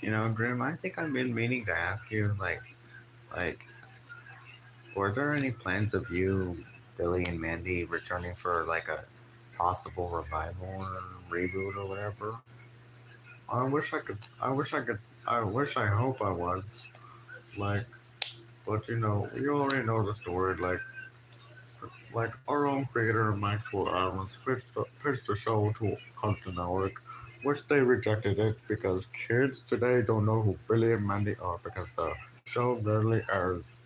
Grim, I think I've been meaning to ask you, like, were there any plans of you, Billy and Mandy, returning for like a possible revival or reboot or whatever? I wish I could. I wish I could. I wish. I hope I was. Like, but you already know the story. Like our own creator Maxwell Adams pitched the show to Cartoon Network, which they rejected it because kids today don't know who Billy and Mandy are because the show rarely airs.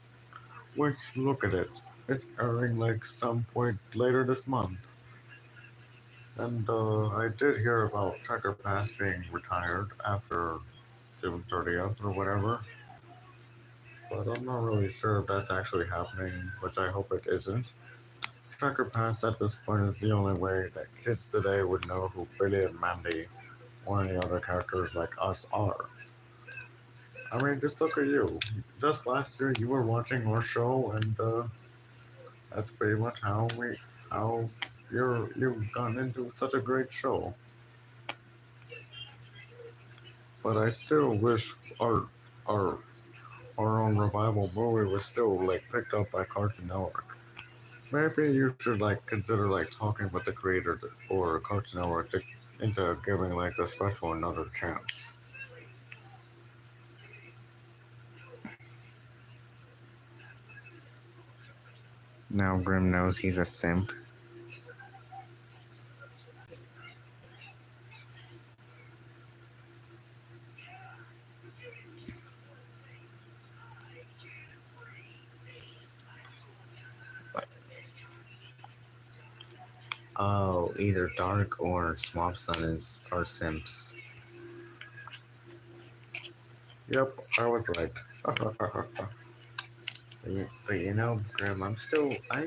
Which look at it, it's airing like some point later this month. And I did hear about Tracker Pass being retired after June 30th or whatever, but I'm not really sure if that's actually happening, which I hope it isn't. Tracker Pass at this point is the only way that kids today would know who Billy and Mandy or any other characters like us are. I mean, just look at you. Just last year, you were watching our show, and that's pretty much how you've gotten into such a great show. But I still wish our our own revival movie was still like picked up by Cartoon Network. Maybe you should like consider like talking with the creator or Cartoon Network into giving like the special another chance. Now Grim knows he's a simp. Oh, either Dark or Swamp Sun is are simps. Yep, I was right. But Grim, I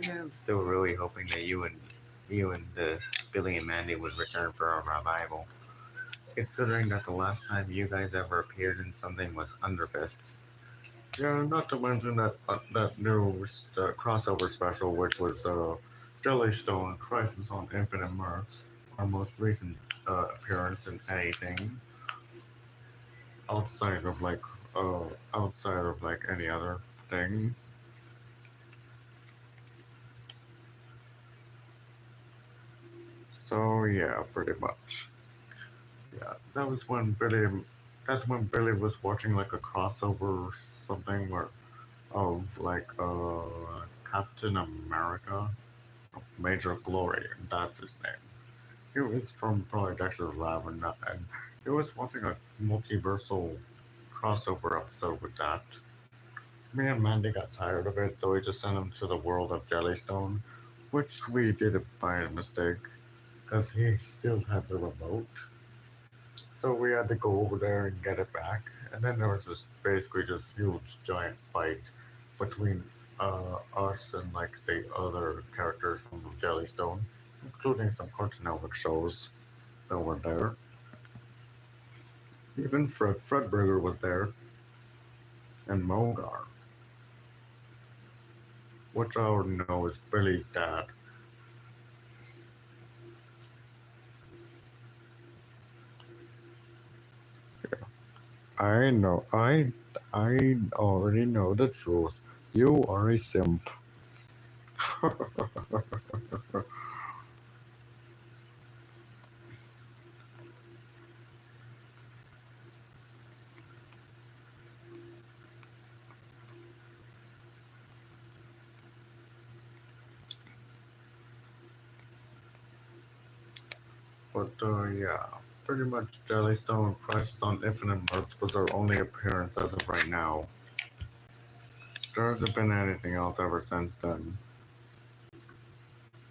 am still really hoping that you and the Billy and Mandy would return for a revival. Considering that the last time you guys ever appeared in something was Underfist. Yeah, not to mention that new crossover special, which was Jellystone Crisis on Infinite Mirths, our most recent appearance in anything outside of like outside of like any other thing. So yeah, pretty much. Yeah, that was when Billy. That's when Billy was watching like a crossover or something where of like Captain America, Major Glory, that's his name. He was from probably Dexter's Lab, and he was watching a multiversal crossover episode with that. Me and Mandy got tired of it, so we just sent him to the world of Jellystone, which we did it by mistake because he still had the remote. So we had to go over there and get it back. And then there was this basically just huge giant fight between us and like the other characters from Jellystone, including some Cartoon Network shows that were there. Even Fredberger was there, and Mogar, which I already know is Billy's dad. I know, I already know the truth. You are a simp. But yeah, pretty much Jellystone Crisis on Infinite Mirths was our only appearance as of right now. There hasn't been anything else ever since then,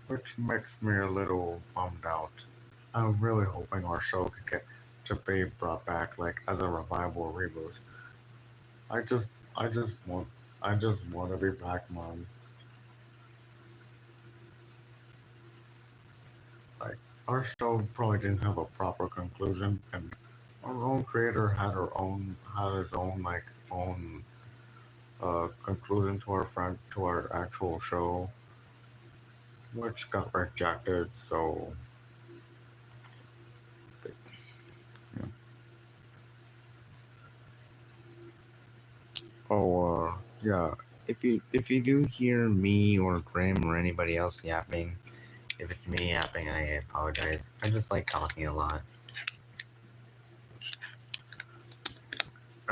which makes me a little bummed out. I'm really hoping our show could get to be brought back like as a revival reboot. I just, I just want, I just want to be back, Mom. Like our show probably didn't have a proper conclusion, and our own creator had his own like own conclusion to our actual show, which got rejected. So yeah. Yeah. If you do hear me or Grim or anybody else yapping, if it's me yapping, I apologize. I just like talking a lot.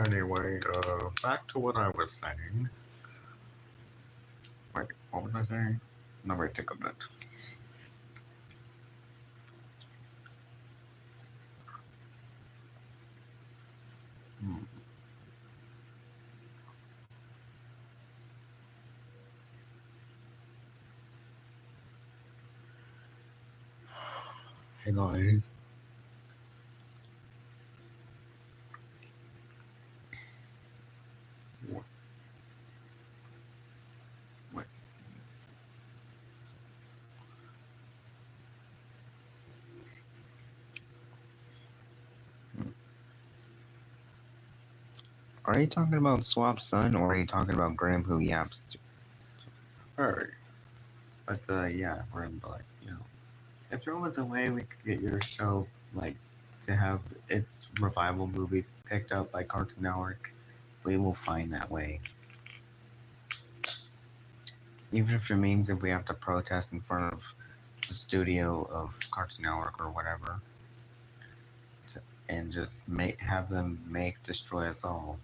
Anyway, back to what I was saying. Wait, what was I saying? Let me take a bit. Hmm. Hang on. Wait, wait. Are you talking about Swap's son, or are you talking about Graham who yaps? Hey. But, yeah, we're in, like, if there was a way we could get your show, like, to have its revival movie picked up by Cartoon Network, we will find that way. Even if it means if we have to protest in front of the studio of Cartoon Network or whatever, and just have them make Destroy Us All,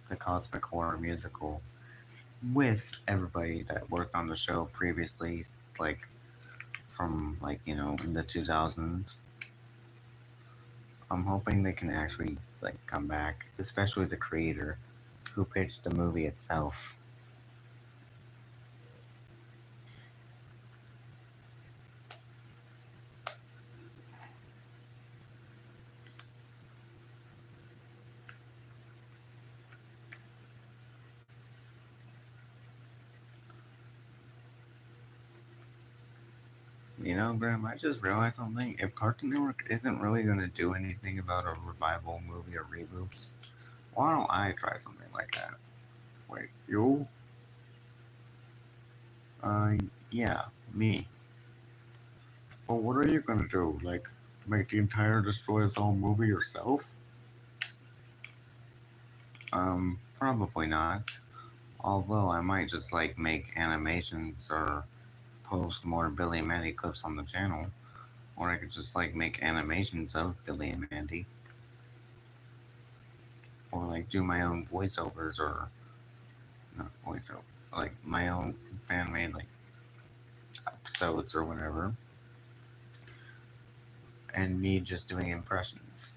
the cosmic horror musical, with everybody that worked on the show previously, like from in the 2000s. I'm hoping they can actually come back, especially the creator who pitched the movie itself. Graham, I just realized something. If Cartoon Network isn't really going to do anything about a revival movie or reboots, why don't I try something like that? Wait, you? Uh, yeah, me. Well, what are you going to do? Like, make the entire Destroy Us All movie yourself? Probably not. Although I might just make animations or post more Billy and Mandy clips on the channel. Or I could just make animations of Billy and Mandy. Or do my own voiceovers or not voiceover, my own fan made episodes or whatever. And me just doing impressions.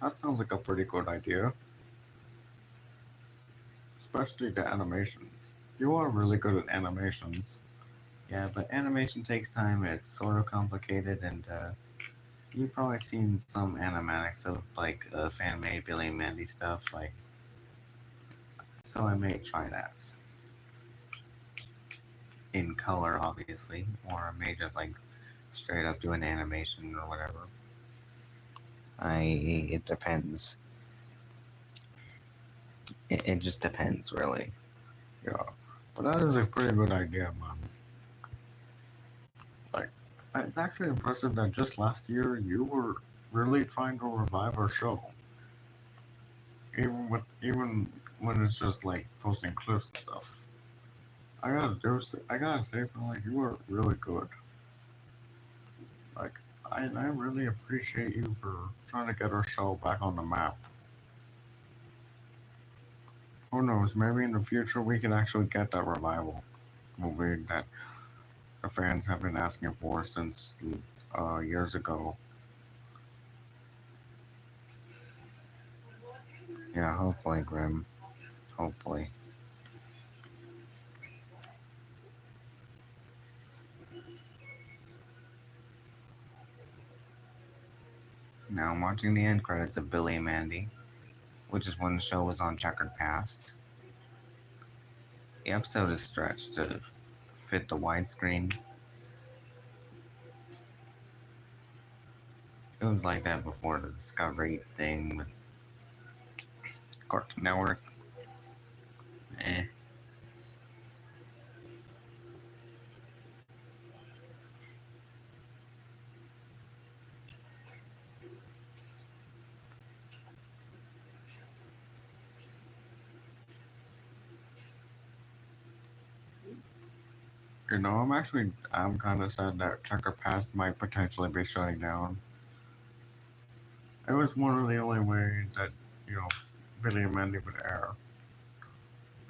That sounds like a pretty good idea. Especially the animations. You are really good at animations. Yeah, but animation takes time and it's sort of complicated and you've probably seen some animatics of fan made Billy and Mandy stuff, so I may try that. In color obviously. Or I may just straight up do an animation or whatever. It depends. It just depends really. Yeah. But that is a pretty good idea, man. Like, it's actually impressive that just last year you were really trying to revive our show. Even when it's just posting clips and stuff. I gotta say, you were really good. Like, I really appreciate you for trying to get our show back on the map. Who knows? Maybe in the future we can actually get that revival movie that the fans have been asking for since years ago. Yeah, hopefully, Grim. Hopefully. Now I'm watching the end credits of Billy and Mandy, which is when the show was on Checkered Past. The episode is stretched to fit the widescreen. It was like that before the Discovery thing with Cartoon Network. Eh. I'm kind of sad that Checker Pass might potentially be shutting down. It was one of the only ways that, you know, Billy and Mandy would air.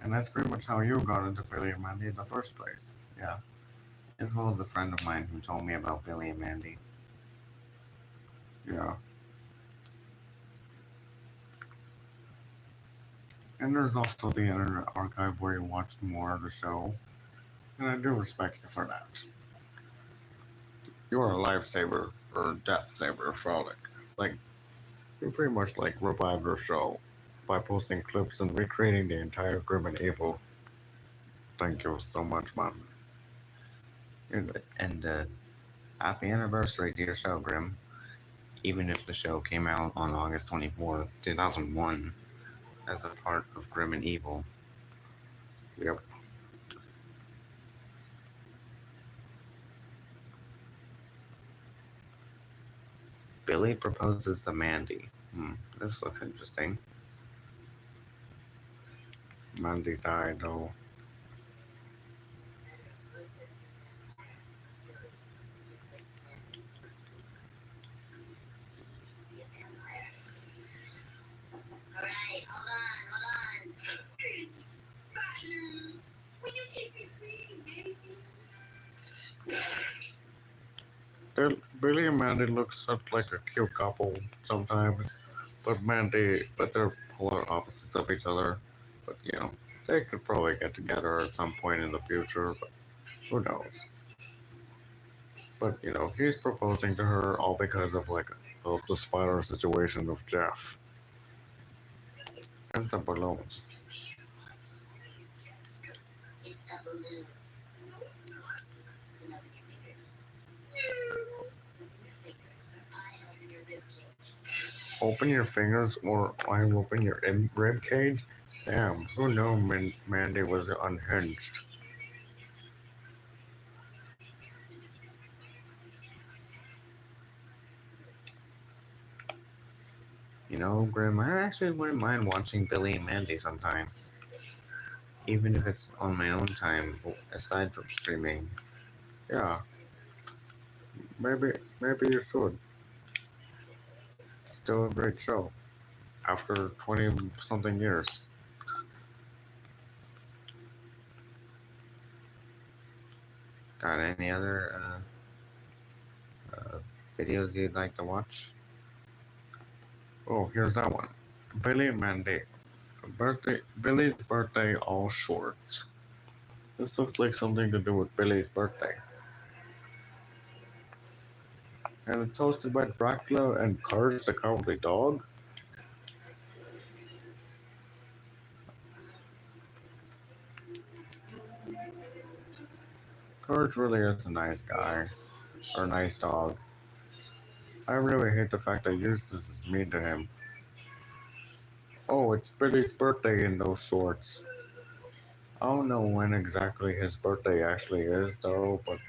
And that's pretty much how you got into Billy and Mandy in the first place. Yeah. As well as a friend of mine who told me about Billy and Mandy. Yeah. And there's also the Internet Archive where you watch more of the show. And I do respect you for that. You're a lifesaver or death saver, Frolic. Like, you pretty much like revived our show by posting clips and recreating the entire Grim and Evil. Thank you so much, man. And happy anniversary to your show, Grim. Even if the show came out on August 24th, 2001, as a part of Grim and Evil. Yep. Billy proposes to Mandy. This looks interesting. Mandy's idol. Billy and Mandy look such like a cute couple sometimes, but they're polar opposites of each other. But you know, they could probably get together at some point in the future. But who knows? But you know, he's proposing to her all because of the spider situation of Jeff and the balloons. Open your fingers, or I open your rib cage. Damn, who knew Mandy was unhinged? You know, Grim, I actually wouldn't mind watching Billy and Mandy sometime. Even if it's on my own time, aside from streaming. Yeah, maybe you should. Still a great show. After 20 something years. Got any other videos you'd like to watch? Oh, here's that one. Billy and Mandy. Billy's birthday all shorts. This looks like something to do with Billy's birthday. And it's hosted by Dracula and Courage the Cowardly Dog. Courage really is a nice guy. Or nice dog. I really hate the fact that Eustace is mean to him. Oh, it's Billy's birthday in those shorts. I don't know when exactly his birthday actually is, though, but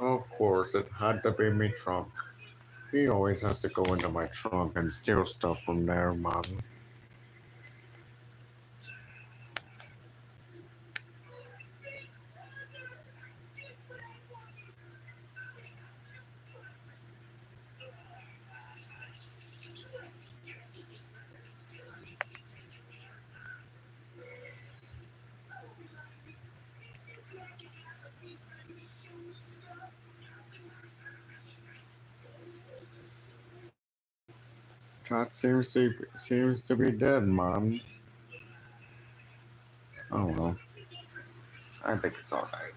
of course it had to be me trunk. He always has to go into my trunk and steal stuff from there, man. Chat seems to be dead, man. Oh well, I think it's alright.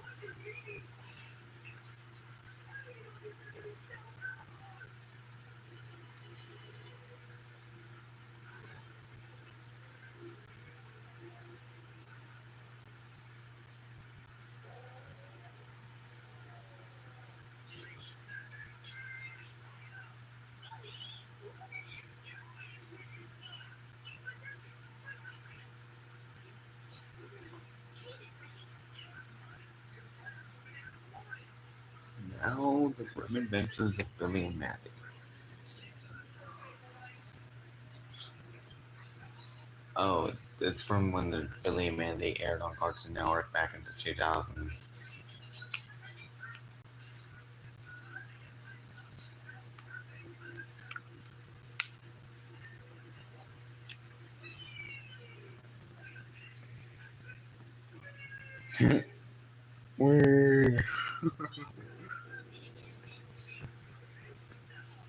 Now, the grim adventures of Billy and Mandy. Oh, it's from when the Billy and Mandy aired on Cartoon Network back in the 2000s. Wee.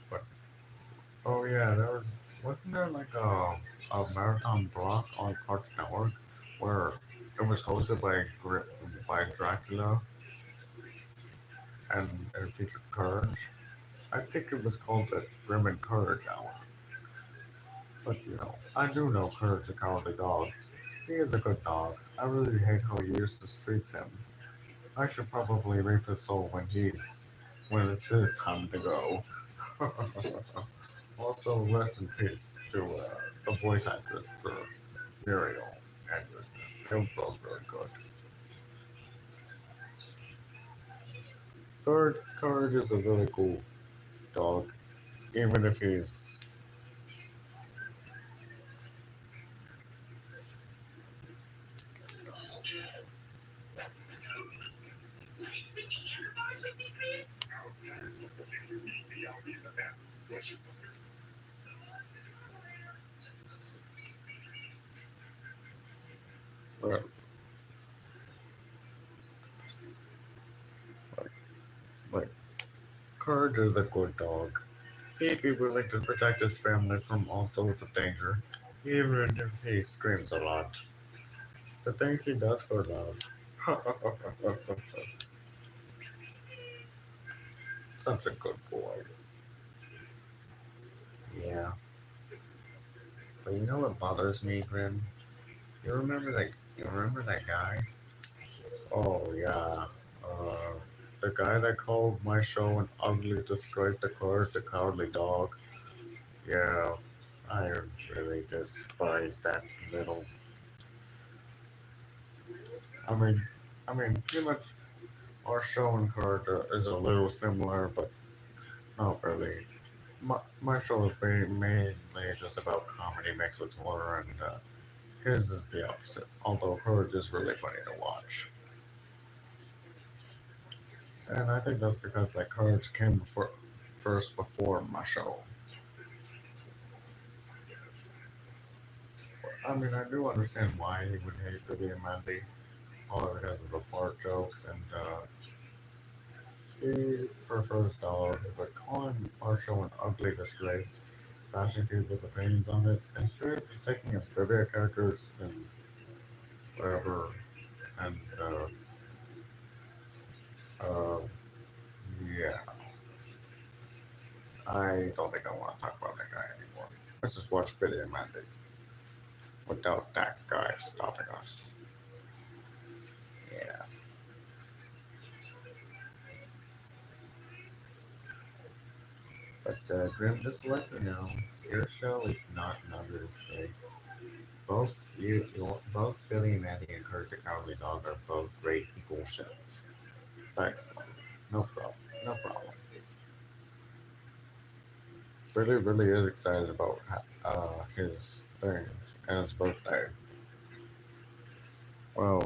But oh yeah, there was wasn't there like a marathon block on Cartoon Network where it was hosted by Dracula and featured Courage. I think it was called the Grim and Courage Hour. But I do know Courage the Cowardly Dog. He is a good dog. I really hate how Eustace treats him. I should probably reap his soul when it's his time to go. Also, rest in peace to the voice actress for Muriel and Eustace. They were both really good. Courage is a really cool dog, even if he's uh, like, like Courage is a good dog. He'd be willing to protect his family from all sorts of danger, even if he screams a lot. The things he does for love. Such a good boy. Yeah. But you know what bothers me, Grim? You remember that guy? Oh yeah. Uh the guy that called my show an ugly disgrace to Courage the Cowardly Dog. Yeah. I really despise that little I mean pretty much our show and Courage is a little similar, but not really. My show is mainly just about comedy mixed with horror, and his is the opposite. Although hers is really funny to watch, and I think that's because like hers came first before my show. I mean, I do understand why he would hate Billy and Mandy, all because of the fart jokes, and he prefers dogs. But calling our show an ugly disgrace, bashing people's opinions on it, instead of just taking amphibian characters and whatever, and uh, yeah, I don't think I want to talk about that guy anymore. Let's just watch Billy and Mandy without that guy stopping us. Yeah. But Grim, just to let you know, your show is not an ugly disgrace. Both Billy and Mandy and Courage the Cowardly Dog are both great equal shows. Thanks, man. No problem. No problem. Billy really is excited about his things and his birthday. Well,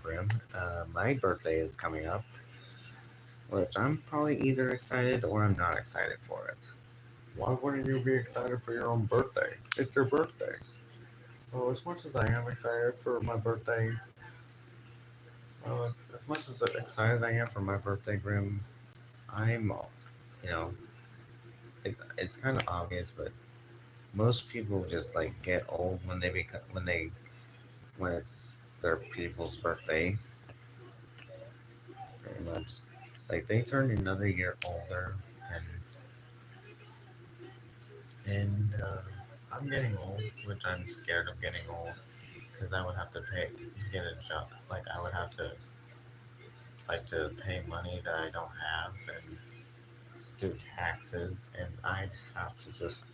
Grim. My birthday is coming up, which I'm probably either excited or I'm not excited for it. Why wouldn't you be excited for your own birthday? It's your birthday. Well, as much as I am excited for my birthday, as much as excited I am for my birthday, Grim, I'm, you know, it's kind of obvious, but most people just like get old when they when it's their people's birthday, pretty much. Like they turned another year older, and I'm getting old, which I'm scared of getting old, because I would have to get a job. Like I would have to pay money that I don't have and do taxes, and I'd have to just.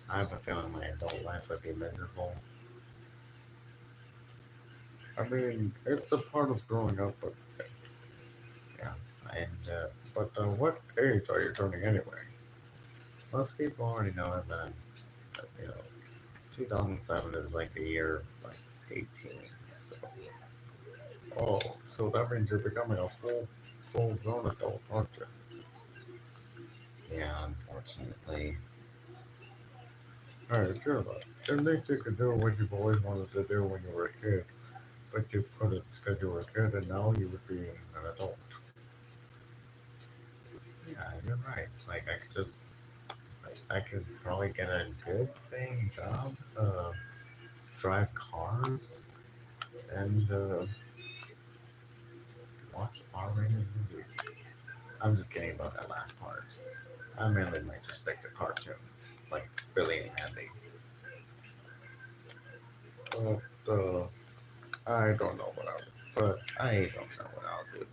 I have a feeling my adult life would be miserable. I mean, it's a part of growing up, but Yeah, and what age are you turning anyway? most people already know that you know 2007 is like the year like 18. So Oh, so that means you're becoming a full grown adult, aren't you? yeah, unfortunately, Hey, good. At least you can do what you've always wanted to do when you were a kid, but you couldn't because you were a kid, and now you would be an adult. yeah, you're right. Like I could probably get a good paying job, drive cars, and watch R-rated movies. I'm just kidding about that last part. I mainly might just stick to cartoons like Billy and Mandy. But I don't know what I would. But I don't know what I'll do.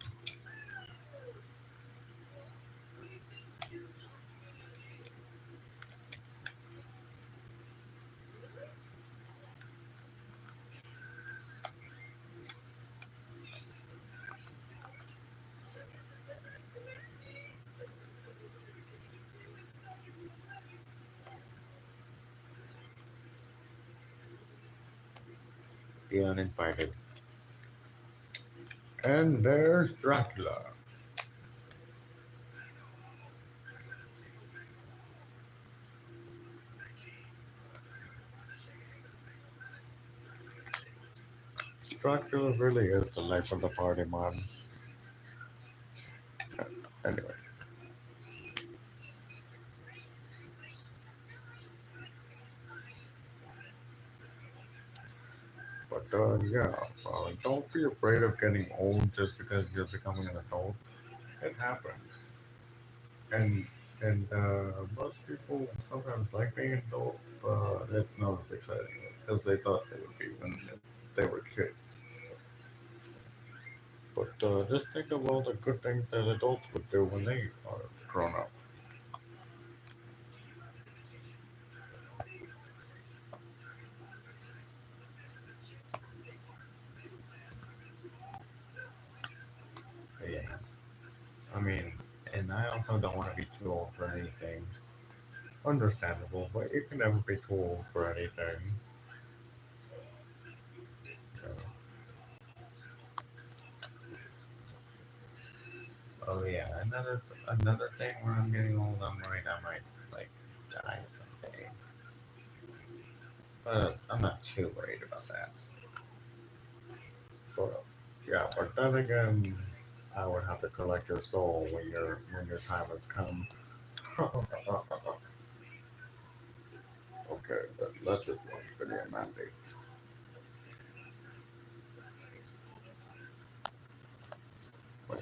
The uninvited. And there's Dracula. Dracula really is the life of the party, man. Anyway, but yeah, don't be afraid of getting old just because you're becoming an adult. It happens, and most people sometimes like being adults, but it's not as exciting as they thought they would be when they were kids. But just think of all the good things that adults would do when they are grown up. Yeah. I mean, and I also don't want to be too old for anything. Understandable, but you can never be too old for anything. So, oh yeah, another thing when I'm getting old, I'm worried I might like die someday. But I'm not too worried about that. But yeah, but then again, I would have to collect your soul when your time has come. Okay, let's just watch Billy and Mandy. Wait,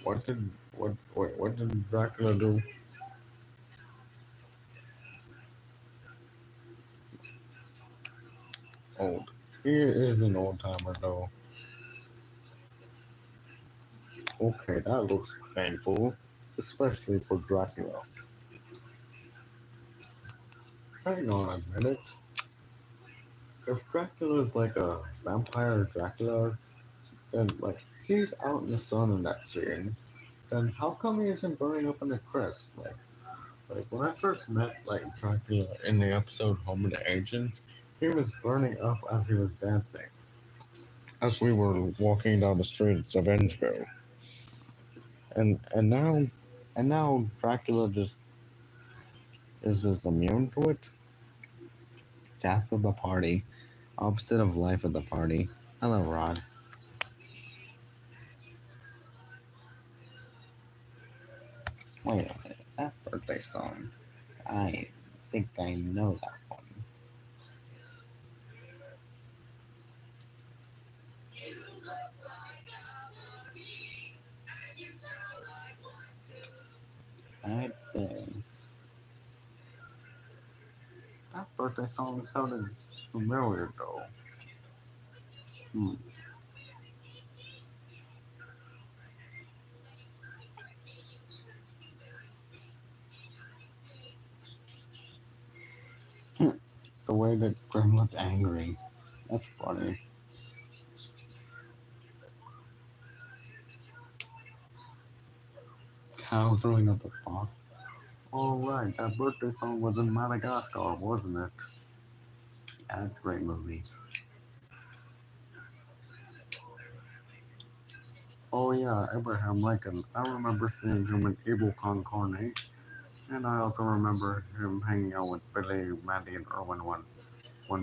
what did Dracula do? Old. He is an old timer though. Okay, that looks painful, especially for Dracula. Hang on a minute. If Dracula is like a vampire Dracula, then like if he's out in the sun in that scene, then how come he isn't burning up in the crisp? Like when I first met like Dracula in the episode Home of the Agents, he was burning up as he was dancing. As we were walking down the streets of Ennsville. And now Dracula just is just immune to it. Death of the party, opposite of life of the party. Hello, Rod. Wait a minute, that birthday song. I think I know that one. I'd say that birthday song sounded familiar though. Hmm. The way that Grim looks angry. That's funny. Cow throwing up a box. All right, that birthday song was in Madagascar, wasn't it? Yeah, it's a great movie. Oh yeah, Abraham Lincoln. I remember seeing him in Evil Con Carne, and I also remember him hanging out with Billy, Mandy, and Irwin when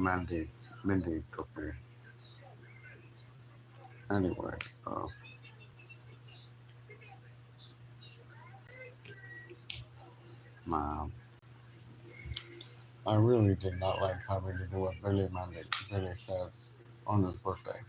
Mindy took me. Anyway, uh, man, I really did not like having to do what Billy says on his birthday.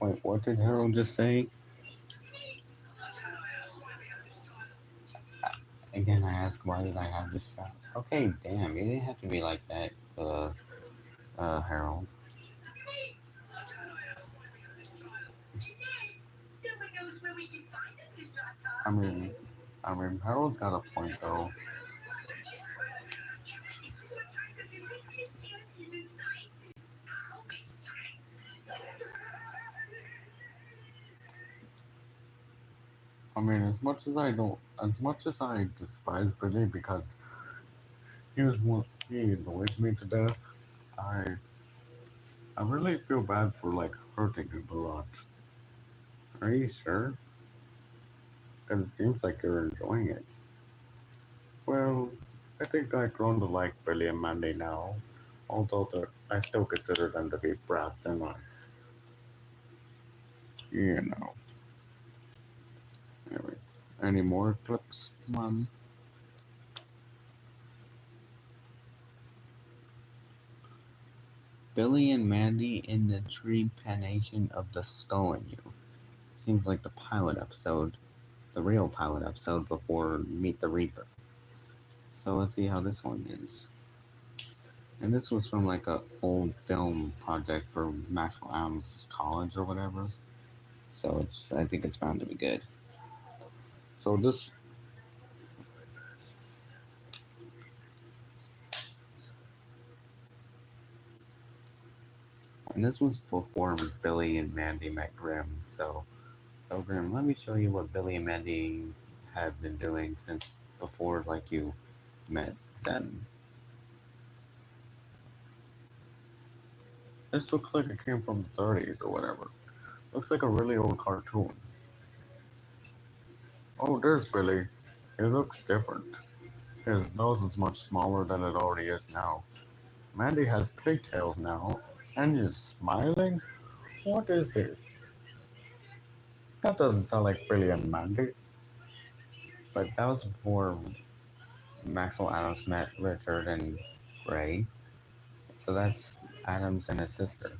Wait, what did Harold just say? Again, I ask, why did I have this job? Okay, damn, you didn't have to be like that, Harold. I mean, Harold's got a point though. I mean, as much as I despise Billy because he annoys me to death, I, I really feel bad for like hurting him a lot. Are you sure? Because it seems like you're enjoying it. Well, I think I've grown to like Billy and Mandy now, although I still consider them to be brats and you know. Anyway, any more clips, man? Billy and Mandy in the trepanation of the skull in you. Seems like the pilot episode, the real pilot episode before Meet the Reaper. So let's see how this one is. And this was from like a old film project for Maxwell Adams college or whatever. So I think it's bound to be good. So this and this was before Billy and Mandy met Grimm. So Grimm, let me show you what Billy and Mandy have been doing since before like you met them. This looks like it came from the 30s or whatever. Looks like a really old cartoon. Oh, there's Billy. He looks different. His nose is much smaller than it already is now. Mandy has pigtails now, and is smiling? What is this? That doesn't sound like Billy and Mandy. But that was before Maxwell Adams met Richard and Ray. So that's Adams and his sister.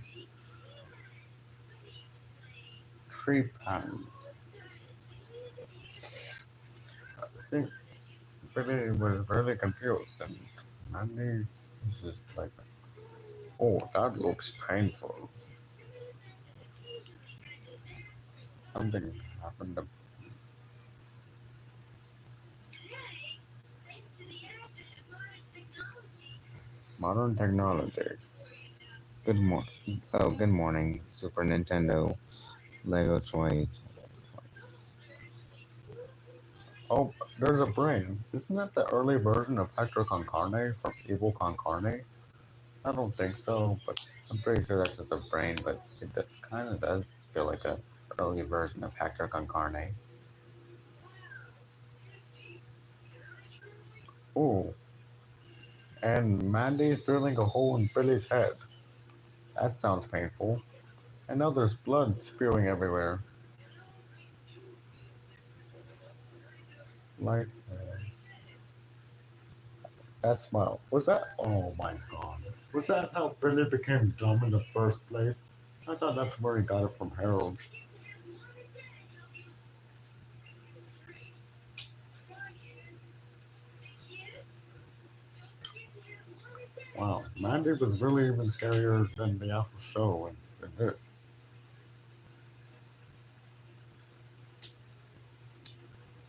Tree pattern. See, Billy was really confused, and Mandy was just like, oh, that looks painful. Something happened to modern technology. Good morning, Super Nintendo, Lego toys. Oh, there's a brain. Isn't that the early version of Hector Con Carne from Evil Con Carne? I don't think so, but I'm pretty sure that's just a brain, but it kind of does feel like a early version of Hector Con Carne. Oh, And Mandy's drilling a hole in Billy's head. That sounds painful. And now there's blood spewing everywhere. Like, that smile. Was that? Oh my god. Was that how Billy became dumb in the first place? I thought that's where he got it from Harold. Wow, Mandy was really even scarier than the actual show in this.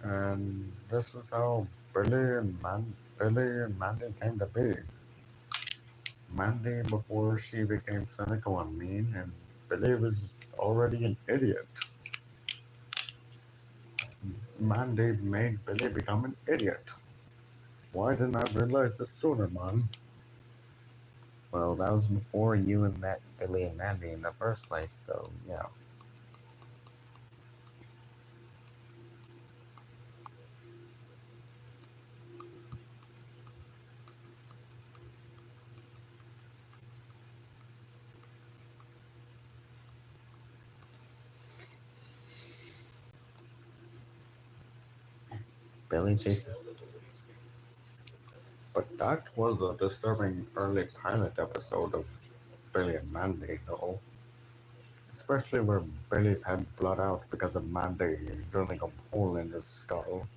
And this was how Billy and Mandy came to be. Mandy before she became cynical and mean, and Billy was already an idiot. Mandy made Billy become an idiot. Why didn't I realize this sooner, man? Well, that was before you and met Billy and Mandy in the first place, so yeah. Billy chases. But that was a disturbing early pilot episode of Billy and Mandy, though. Especially where Billy's had blood out because of Mandy drilling a hole in his skull.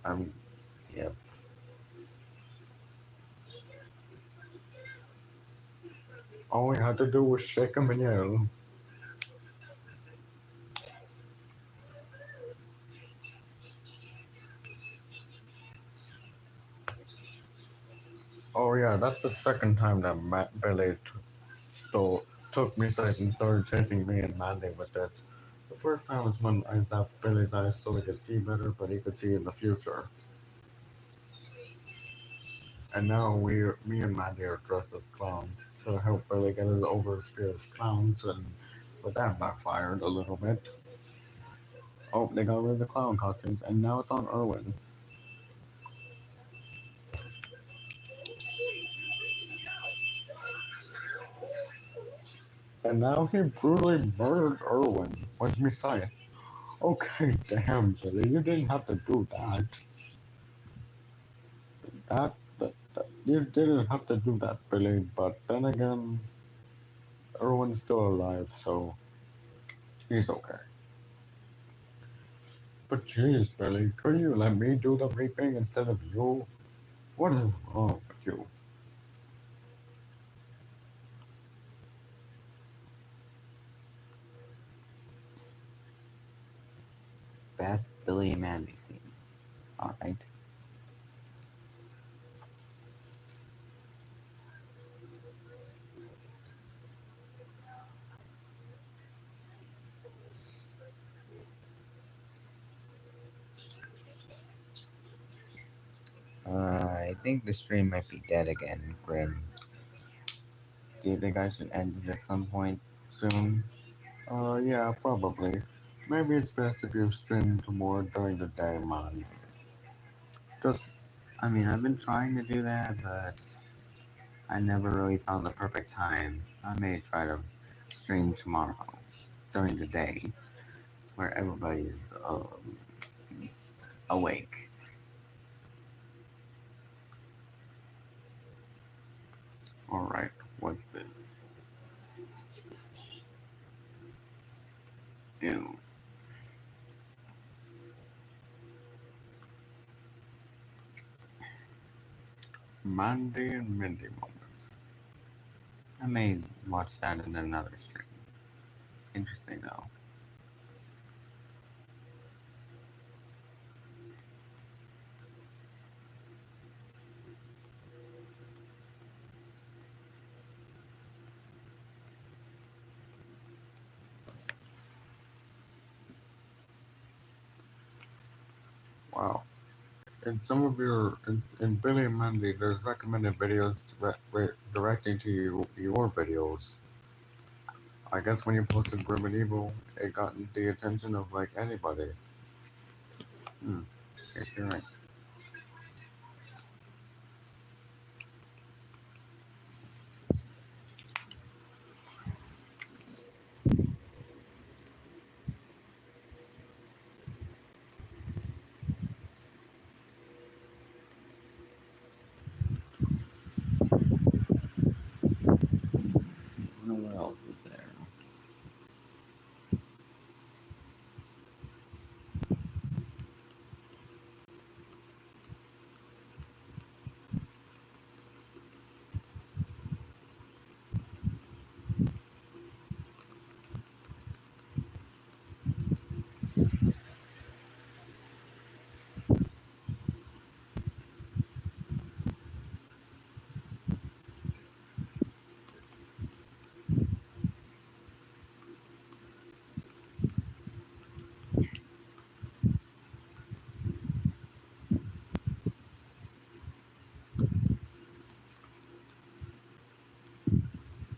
And Yep. all we had to do was shake him and yell. Oh yeah, that's the second time that Billy stole, took me aside and started chasing me and Mandy with it. The first time was when I zapped Billy's eyes so he could see better, but he could see in the future. And now me and Mandy are dressed as clowns to help Billy get over his fear of clowns, and but that backfired a little bit. Oh, they got rid of the clown costumes, and now it's on Erwin. And now he brutally murdered Erwin with me scythe. Okay, damn, Billy, you didn't have to do that. You didn't have to do that, Billy. But then again, Erwin's still alive, so he's okay. But jeez, Billy, could you let me do the reaping instead of you? What is wrong with you? Best Billy and Mandy scene. Alright. I think the stream might be dead again, Grim. Do you think I should end it at some point soon? Yeah, probably. Maybe it's best if you stream more during the day, man. Just, I mean, I've been trying to do that, but I never really found the perfect time. I may try to stream tomorrow during the day where everybody's awake. Alright, what's this? Ew. Mandy and Mindy moments. I may watch that in another stream. Interesting though. Wow. In some of in Billy and Mandy, there's recommended videos directing to your videos. I guess when you posted Grim and Evil, it got the attention of like anybody. Hmm. Yes, you're right.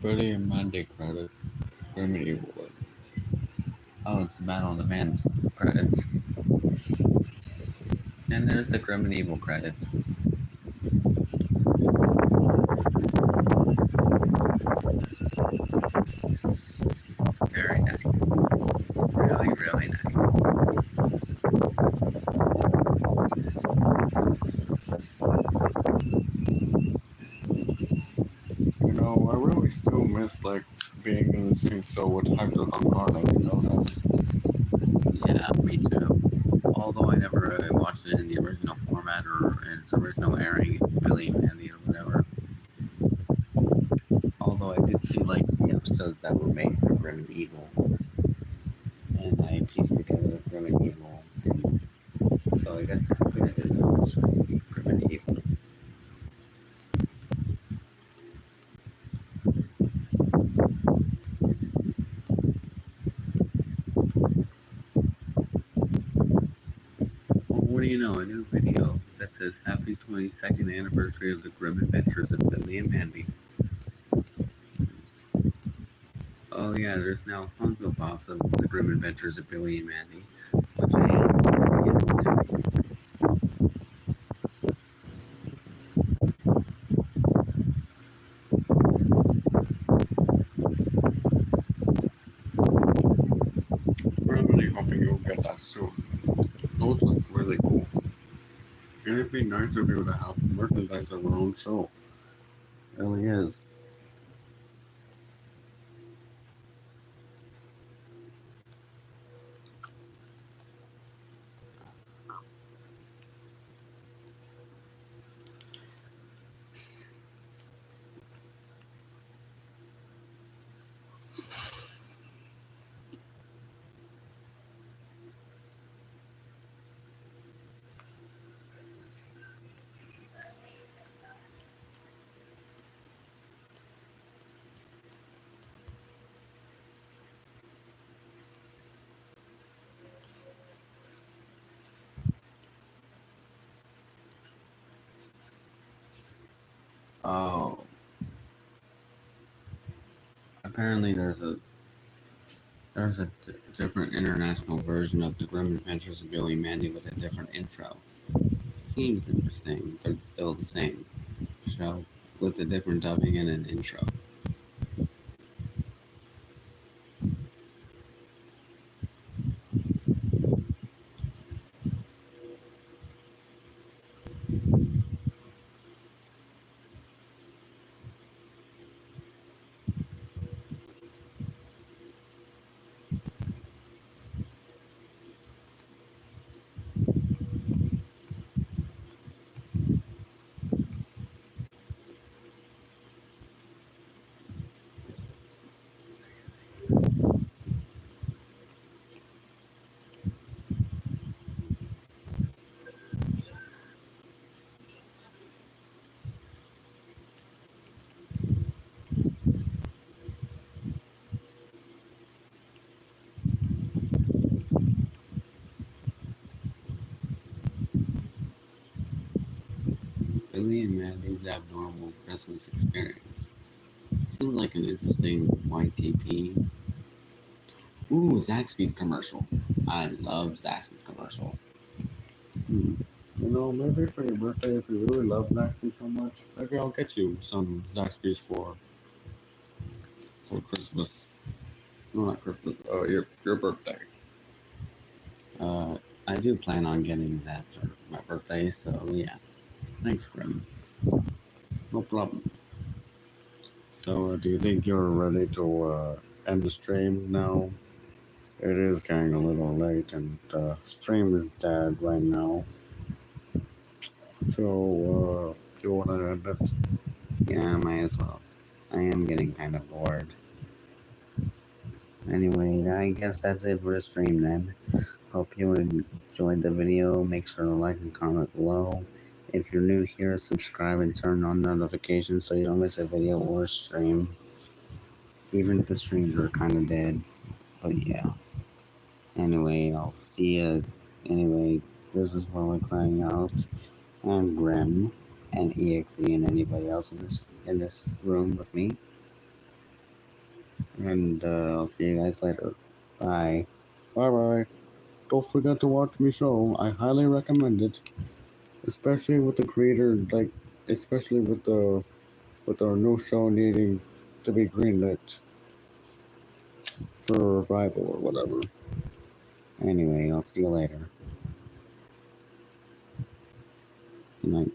Billy and Mandy credits. Grim and Evil. Oh, it's the Battle of the Bands credits. And there's the Grim and Evil credits. Very nice. Really, really nice. You know, I really still miss like being in the same show with Hector Concarne, you know that? Yeah, me too. Although I never really watched it in the original format or in its original airing, Billy and Mandy or whatever. Although I did see like the episodes that were made for Grim and Evil, and I pieced together Grim and Evil, and so I guess technically I did watch Grim and Evil. Well, what do you know? A new video that says Happy 22nd Anniversary of the Grim Adventures of Billy and Mandy. Oh yeah, there's now Funko Pops of the Grim Adventures of Billy and Mandy, which I am really interested I'm really hoping you'll get that soon. Those look really cool. And it'd be nice to be able to have merchandise of our own show. It really is. Oh, apparently there's a different international version of the Grim Adventures of Billy and Mandy with a different intro. Seems interesting, but it's still the same show with a different dubbing and an intro. Billy and Mandy's Abnormal Christmas Experience. Seems like an interesting YTP. Ooh, Zaxby's commercial. I love Zaxby's commercial. You know, maybe for your birthday, if you really love Zaxby's so much, maybe I'll get you some Zaxby's for Christmas. No, not Christmas. Your birthday. I do plan on getting that for my birthday, so yeah. Thanks, Grim. No problem. So, do you think you're ready to end the stream now? It is getting a little late, and the stream is dead right now. So, you want to end it? Yeah, might as well. I am getting kind of bored. Anyway, I guess that's it for the stream then. Hope you enjoyed the video. Make sure to like and comment below. If you're new here, subscribe and turn on notifications so you don't miss a video or stream. Even if the streams are kind of dead. But yeah. Anyway, I'll see you. Anyway, this is Willie crying out. And Grim and EXE and anybody else in this room with me. And I'll see you guys later. Bye. Bye bye. Don't forget to watch me show. I highly recommend it, especially with the creator, especially with our new show needing to be greenlit for revival or whatever. Anyway, I'll see you later. Good night.